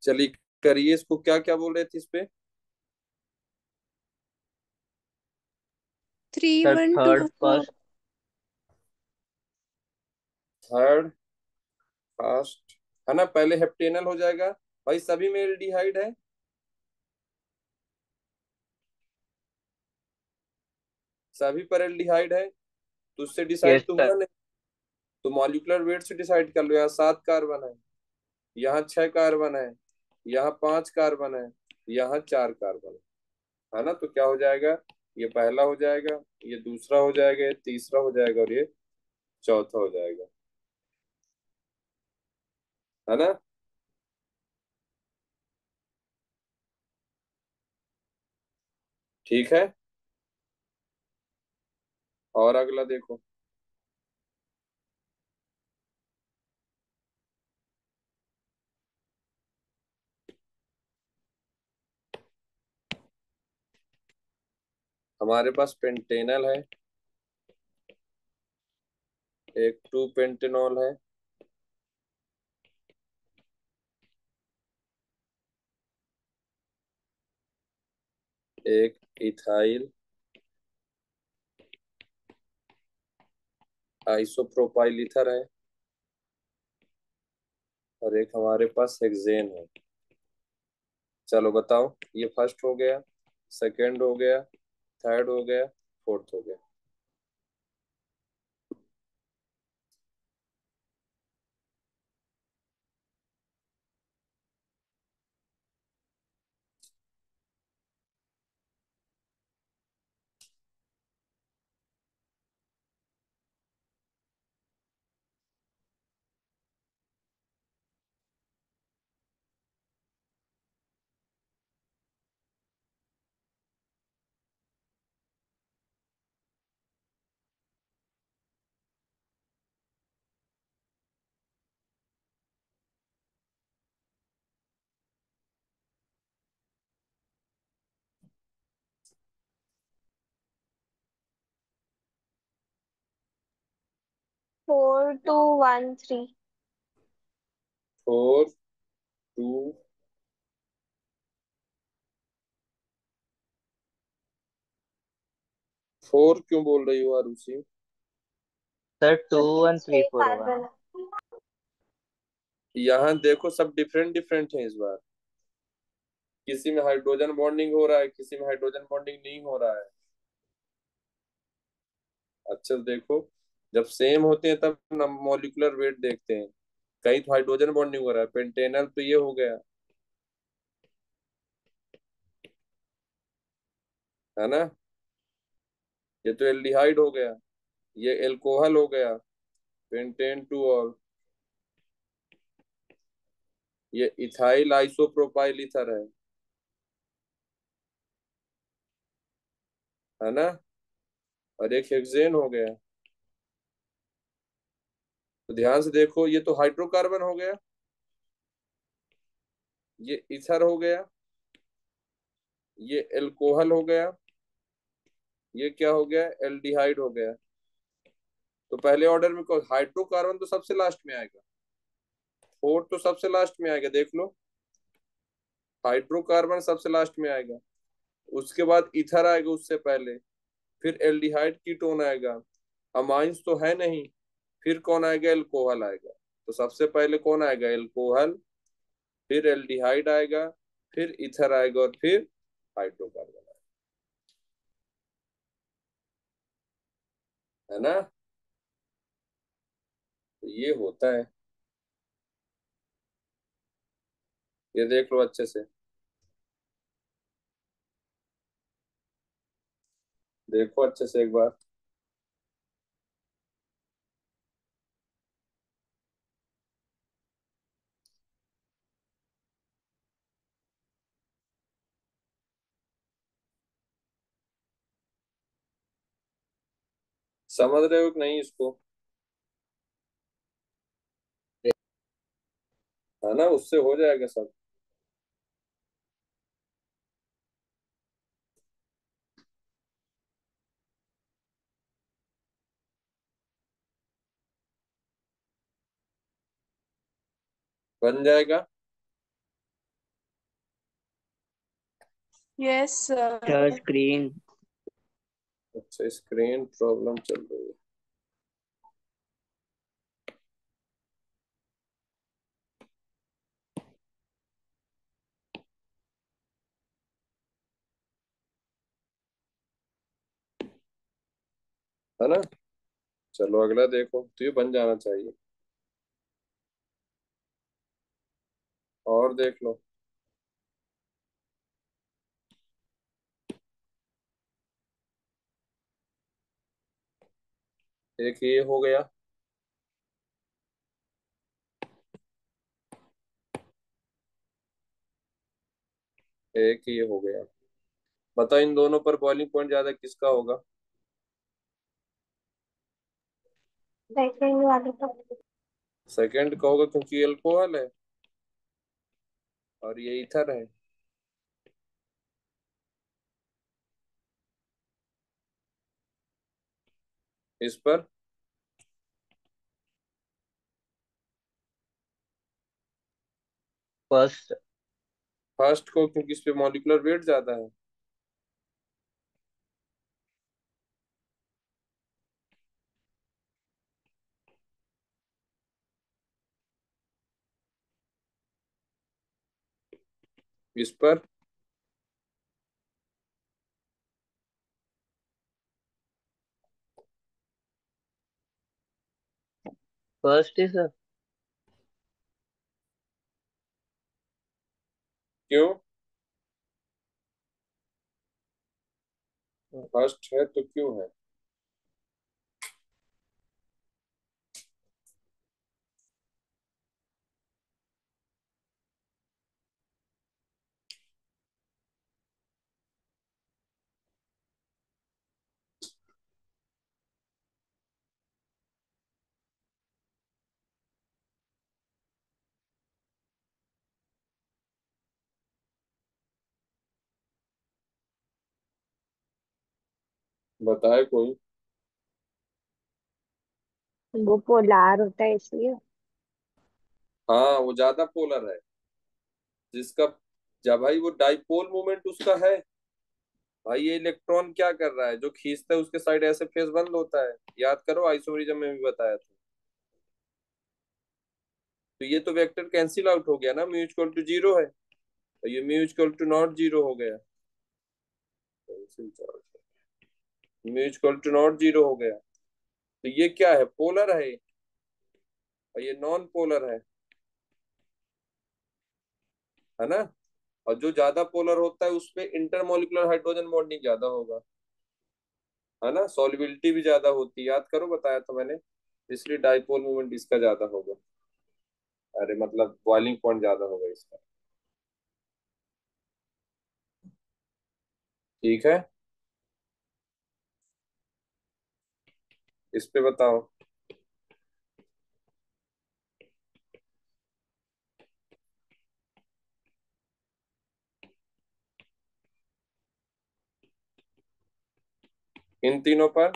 चलिए करिए इसको, क्या क्या बोल रहे थे इस पे। Three sir one third two four. First. Third first है ना, पहले हेप्टेनल हो जाएगा। भाई सभी में एल्डिहाइड है, सभी पर एल्डिहाइड है, तो उससे यस डिसाइड तो सर। हुआ नहीं। तो मॉलिक्यूलर वेट से डिसाइड कर लो। यहाँ 7 कार्बन है, यहाँ 6 कार्बन है, यहाँ 5 कार्बन है, यहाँ 4 कार्बन है ना। तो क्या हो जाएगा, ये पहला हो जाएगा, ये दूसरा हो जाएगा, ये तीसरा हो जाएगा, और ये चौथा हो जाएगा, है ना। ठीक है, और अगला देखो। हमारे पास पेंटेनल है, एक 2 पेंटेनॉल है, एक इथाइल आइसोप्रोपाइल ईथर है, और एक हमारे पास हेक्सेन है। चलो बताओ, ये फर्स्ट हो गया, सेकंड हो गया, थर्ड हो गया, फोर्थ हो गया। 4213। 4 2 4 क्यों बोल रही हो आरुषि? सर टू क्योंकि वन थ्री छह फोर होगा। कार्बन यहाँ देखो सब डिफरेंट डिफरेंट है इस बार। किसी में हाइड्रोजन बॉन्डिंग हो रहा है, किसी में हाइड्रोजन बॉन्डिंग नहीं हो रहा है। अच्छा देखो, जब सेम होते हैं तब मॉलिक्यूलर वेट देखते हैं। कहीं तो हाइड्रोजन बॉन्डिंग हो रहा है, पेंटेनल तो ये हो गया, है ना। ये तो एल्डिहाइड हो गया, ये एल्कोहल हो गया, पेंटेन टू ऑल। ये इथाइल आइसोप्रोपाइल ईथर है ना। और एक हेक्सेन हो गया। तो ध्यान से देखो, ये तो हाइड्रोकार्बन हो गया, ये ईथर हो गया, ये एल्कोहल हो गया, ये क्या हो गया, एल्डिहाइड हो गया। तो पहले ऑर्डर में कौन, हाइड्रोकार्बन तो सबसे लास्ट में आएगा, फोर्थ तो सबसे लास्ट में आएगा, देख लो। हाइड्रोकार्बन सबसे लास्ट में आएगा, उसके बाद ईथर आएगा उससे पहले, फिर एल्डिहाइड कीटोन आएगा। अमाइंस तो है नहीं, फिर कौन आएगा, एल्कोहल आएगा। तो सबसे पहले कौन आएगा, एल्कोहल, फिर एल्डिहाइड आएगा, फिर ईथर आएगा, और फिर हाइड्रोकार्बन आएगा, है ना। तो ये होता है, ये देख लो अच्छे से, देखो अच्छे से एक बार। समझ रहे हो कि नहीं इसको, है ना, उससे हो जाएगा सब। बन जाएगा। Yes sir. Sir screen. अच्छा। अच्छा, स्क्रीन प्रॉब्लम चल रही है। है ना? चलो अगला देखो, तो ये बन जाना चाहिए। और देख लो। एक ये हो गया। एक ये हो गया। बताओ इन दोनों पर बॉइलिंग पॉइंट ज्यादा किसका होगा? सेकंड वाले का। सेकंड का होगा, क्योंकि अल्कोहल है और ये ईथर है। इस पर फर्स्ट। फर्स्ट को, क्योंकि इस पे मॉलिक्यूलर वेट ज्यादा है। इस पर फर्स्ट है सर। क्यों? फर्स्ट है तो क्यों है? बताए कोई। वो पोलार होता है इसलिए। हाँ, वो ज्यादा पोलर है। जिसका, जब भाई वो डाइपोल मोमेंट उसका है। भाई ये इलेक्ट्रॉन क्या कर रहा है, जो खींचता है उसके साइड ऐसे फेस बंद होता है। याद करो, आइसोमेरिज्म में भी बताया था। तो ये तो वेक्टर कैंसिल आउट हो गया ना, म्यू इक्वल टू जीरो है, तो ये mu equal to naught zero हो गया। Mu equal to naught zero हो गया। तो ये क्या है, पोलर है, और ये नॉन पोलर है ना? और जो ज्यादा पोलर होता है उसपे इंटरमोलिकुलर हाइड्रोजन बॉन्डिंग ज्यादा होगा, है ना? सॉल्युबिलिटी भी ज्यादा होती है, याद करो बताया था मैंने। इसलिए डाइपोल मोमेंट इसका ज्यादा होगा। अरे मतलब बॉइलिंग पॉइंट ज्यादा होगा इसका। ठीक है, इस पे बताओ। इन तीनों पर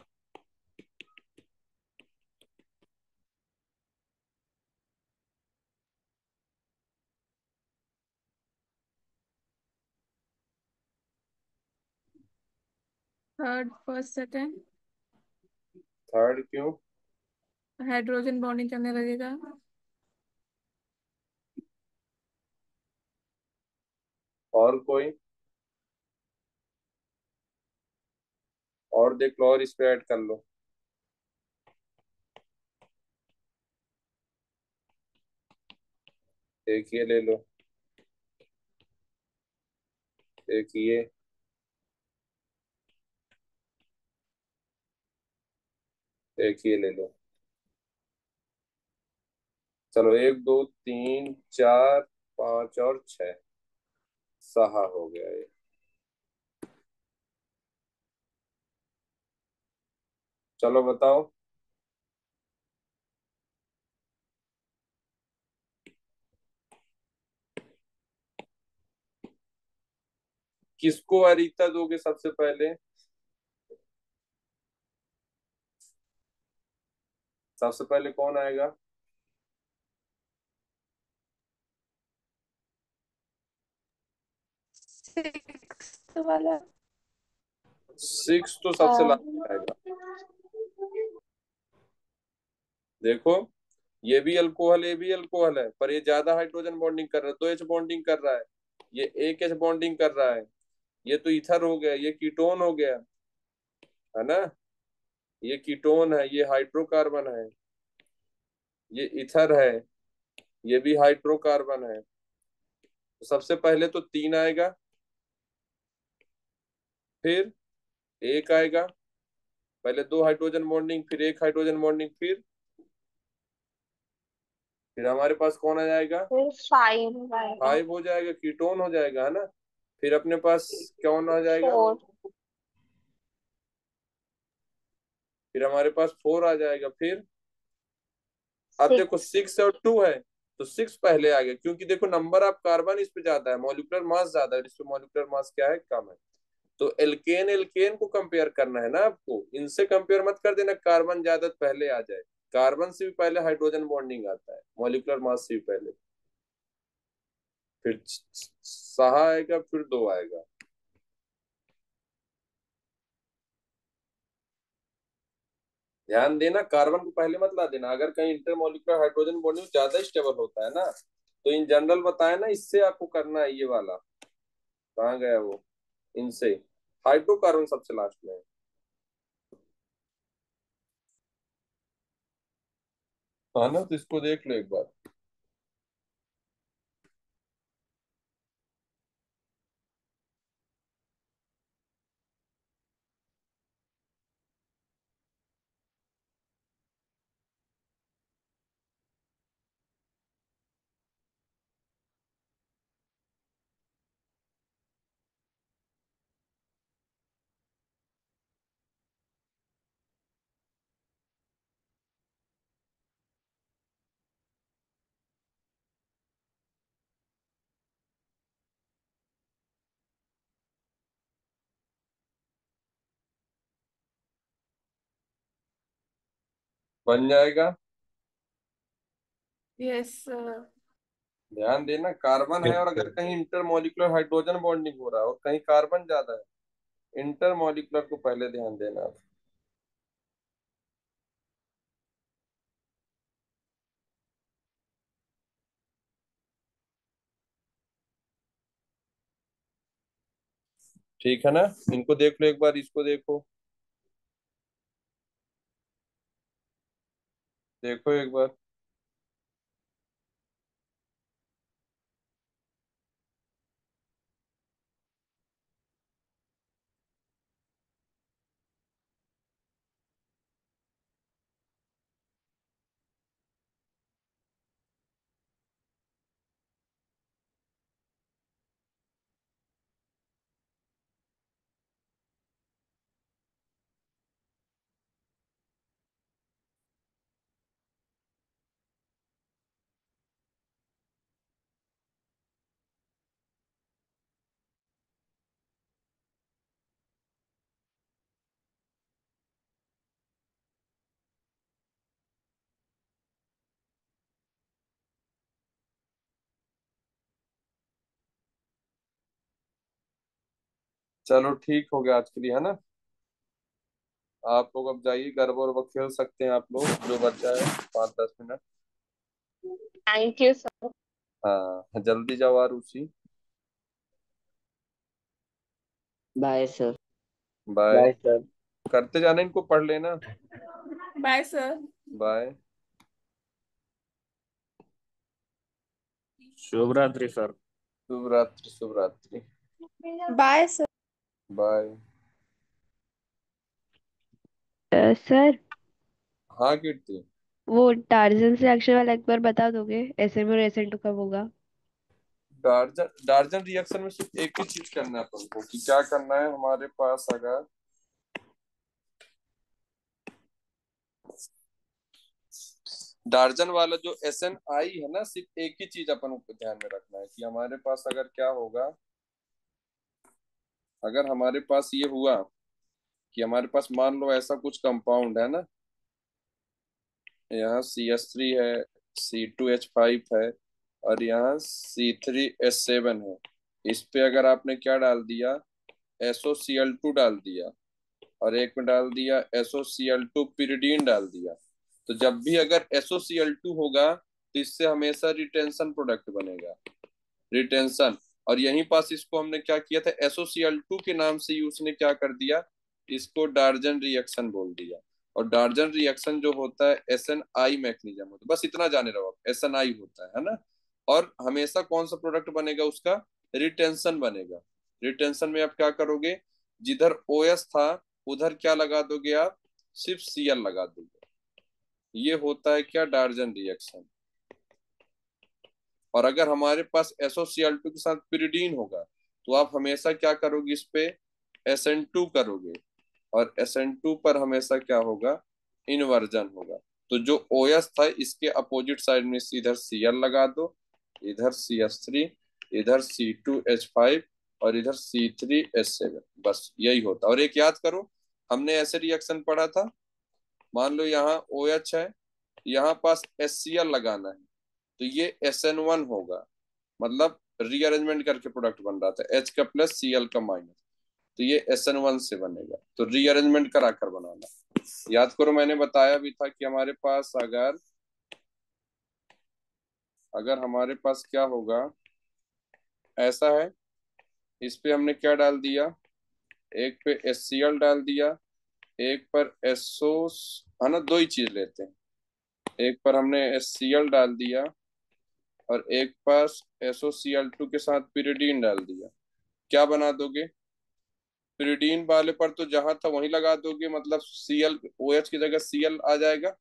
थर्ड फर्स्ट सेकंड। थर्ड क्यों? हाइड्रोजन बॉन्डिंग करने लगेगा। और कोई? और देख लो, और इस पे ऐड कर लो। एक ये ले लो, एक ये, एक ये ले लो। चलो, एक दो तीन चार पांच और छह, सहा हो गया ये। चलो बताओ, किसको अरीता दोगे सबसे पहले? सबसे पहले कौन आएगा? सिक्स वाला। सिक्स तो सबसे लास्ट में आएगा। देखो, ये भी अल्कोहल, ये भी अल्कोहल है, पर ये ज्यादा हाइड्रोजन बॉन्डिंग कर रहा है, 2H बॉन्डिंग कर रहा है, ये 1H बॉन्डिंग कर रहा है। ये तो ईथर हो गया, ये कीटोन हो गया, है ना। ये कीटोन है, ये हाइड्रोकार्बन है, ये ईथर है, ये भी हाइड्रोकार्बन है। तो सबसे पहले तो 3 आएगा, फिर 1 आएगा, पहले 2 हाइड्रोजन बॉन्डिंग, फिर 1 हाइड्रोजन बॉन्डिंग, फिर हमारे पास कौन आ जाएगा, फिर 5 आएगा। 5 हो जाएगा, कीटोन हो जाएगा, है ना। फिर अपने पास कौन आ जाएगा, 4। फिर हमारे पास 4 आ जाएगा। फिर अब देखो 6। 6 और 2 है, तो 6 पहले आ गया, क्योंकि देखो नंबर ऑफ कार्बन इस पे ज्यादा है, मॉलिक्यूलर मास ज्यादा है, इस पे मॉलिक्यूलर मास क्या है, कम है। तो एल्केन एल्केन को कंपेयर करना है ना आपको, इनसे कंपेयर मत कर देना कार्बन ज्यादा तो पहले आ जाए। कार्बन से भी पहले हाइड्रोजन बॉन्डिंग आता है, मॉलिक्यूलर मास से भी पहले। फिर सहा आएगा, फिर 2 आएगा। ध्यान देना, कार्बन को पहले मत ला देना। अगर कहीं इंटरमोलिकुलर हाइड्रोजन बॉन्डिंग ज्यादा स्टेबल होता है ना, तो इन जनरल बताया ना, इससे आपको करना है ये वाला। कहाँ गया वो, इनसे। हाइड्रोकार्बन सबसे लास्ट में है। हाँ ना, तो इसको देख लो एक बार। बन जाएगा। Yes sir. ध्यान देना, कार्बन है, और अगर कहीं इंटरमोलिकुलर हाइड्रोजन बॉन्डिंग हो रहा है और कहीं कार्बन ज्यादा है, इंटरमोलिकुलर को पहले ध्यान देना आप। ठीक है ना, इनको देख लो एक बार, इसको देखो, देखो एक बार। चलो ठीक हो गया आज के लिए, है ना। आप लोग अब जाइए, गरबा वरबा खेल सकते हैं आप लोग, जो बच्चा है, 5-10 मिनट। Thank you sir. हाँ, जल्दी जाओ Aarushi. Bye sir. Bye. Bye sir. करते जाना, इनको पढ़ लेना। Bye sir. बाय। शुभ रात्रि सर। शुभ रात्रि, शुभ रात्रि। Bye sir. बाय। सर, हाँ कीर्ति। वो टार्जन से रिएक्शन वाला एक बार बता दोगे, SM और SN2 कब होगा? डार्जन डार्जन रिएक्शन में सिर्फ एक ही चीज करना है अपन को, कि क्या करना है हमारे पास। अगर डार्जन वाला जो SNI है ना, सिर्फ एक ही चीज अपन को ध्यान में रखना है, कि हमारे पास अगर क्या होगा, अगर हमारे पास ये हुआ कि हमारे पास मान लो ऐसा कुछ कंपाउंड है ना, यहाँ CH3 है, C2H5 है, और यहाँ C3H7 है। इस पे अगर आपने क्या डाल दिया, SOCl2 डाल दिया, और एक में डाल दिया SOCl2 pyridine डाल दिया। तो जब भी अगर SOCl2 होगा तो इससे हमेशा रिटेंशन प्रोडक्ट बनेगा, रिटेंशन। और यहीं पास इसको हमने क्या किया था, SOCl2 के नाम से ही उसने क्या कर दिया, इसको डार्जन रिएक्शन बोल दिया। और डार्जन रिएक्शन जो होता है SNI मैकेनिज्म होता है, बस इतना जाने रहो आप, SNI होता है ना। और हमेशा कौन सा प्रोडक्ट बनेगा उसका, रिटेंशन बनेगा। रिटेंशन में आप क्या करोगे, जिधर OS था उधर क्या लगा दोगे आप, सिर्फ Cl लगा दोगे। ये होता है क्या, डार्जन रिएक्शन। और अगर हमारे पास SOCl2 के साथ pyridine होगा तो आप हमेशा क्या करोगे, इस पे SN2 करोगे, और SN2 पर हमेशा क्या होगा, इन्वर्जन होगा। तो जो OS था इसके अपोजिट साइड में इधर Cl लगा दो, इधर CH3, इधर C2H5 और इधर C3H7, बस यही होता। और एक याद करो, हमने ऐसे रिएक्शन पढ़ा था, मान लो यहाँ OH है, यहाँ पास HCl लगाना है, तो ये SN1 होगा, मतलब रीअरेंजमेंट करके प्रोडक्ट बन रहा था, H का प्लस Cl का माइनस, तो ये SN1 से बनेगा। तो रीअरेंजमेंट कराकर बनाना। याद करो मैंने बताया भी था कि हमारे पास अगर अगर हमारे पास क्या होगा, ऐसा है, इस पे हमने क्या डाल दिया, एक पे HCl डाल दिया, एक पर SO, है ना, दो ही चीज लेते हैं, एक पर हमने HCl डाल दिया और एक पास SOCl2 के साथ pyridine डाल दिया। क्या बना दोगे, pyridine वाले पर तो जहां था वहीं लगा दोगे, मतलब Cl, OH की जगह Cl आ जाएगा,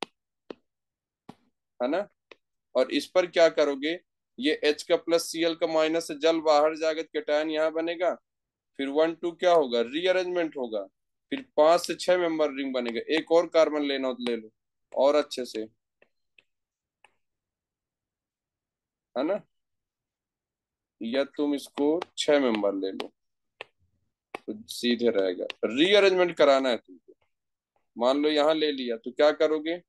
है ना। और इस पर क्या करोगे, ये H का प्लस Cl का माइनस से जल बाहर जाएगा, कैटायन यहाँ बनेगा, फिर 1 2 क्या होगा, रीअरेंजमेंट होगा, फिर 5 से 6 मेंबर रिंग बनेगा। एक और कार्बन लेना हो तो ले लो, और अच्छे से, है ना, या तुम इसको 6 मेंबर ले लो तो सीधे रहेगा। रीअरेंजमेंट कराना है तुमको, मान लो यहाँ ले लिया तो क्या करोगे,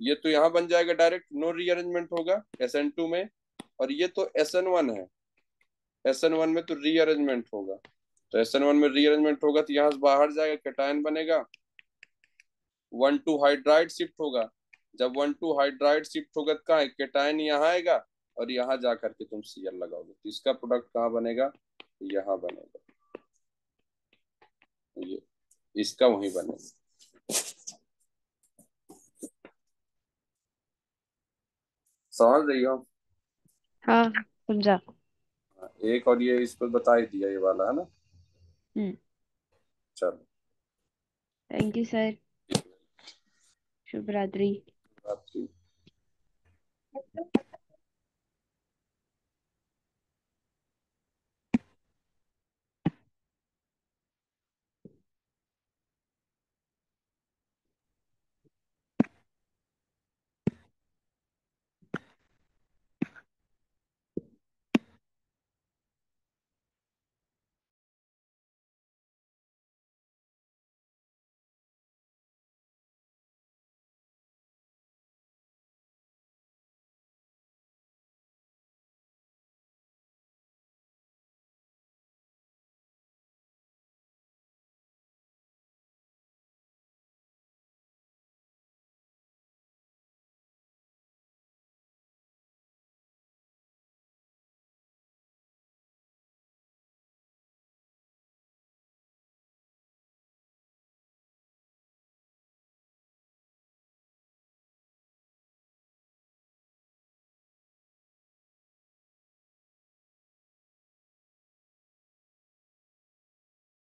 ये तो यहाँ बन जाएगा डायरेक्ट, नो रीअरेंजमेंट होगा SN2 में, और ये तो SN1 है, SN1 में तो रीअरेंजमेंट होगा, तो SN1 में रीअरेंजमेंट होगा तो यहाँ से बाहर जाएगा, कैटायन बनेगा, 1 2 हाइड्राइड शिफ्ट होगा। जब 1 2 हाइड्राइड शिफ्ट होगा तो कहाँ है, कैटायन यहाँ आएगा, और यहाँ जा करके तुम Cl लगाओगे, तो इसका प्रोडक्ट कहाँ बनेगा, यहाँ बनेगा, ये इसका वहीं बनेगा। समझ रही हो। हाँ समझा। एक और ये इस पर बता ही दिया, ये वाला, है ना। चलो, थैंक यू सर। शुभ रात्रि। बात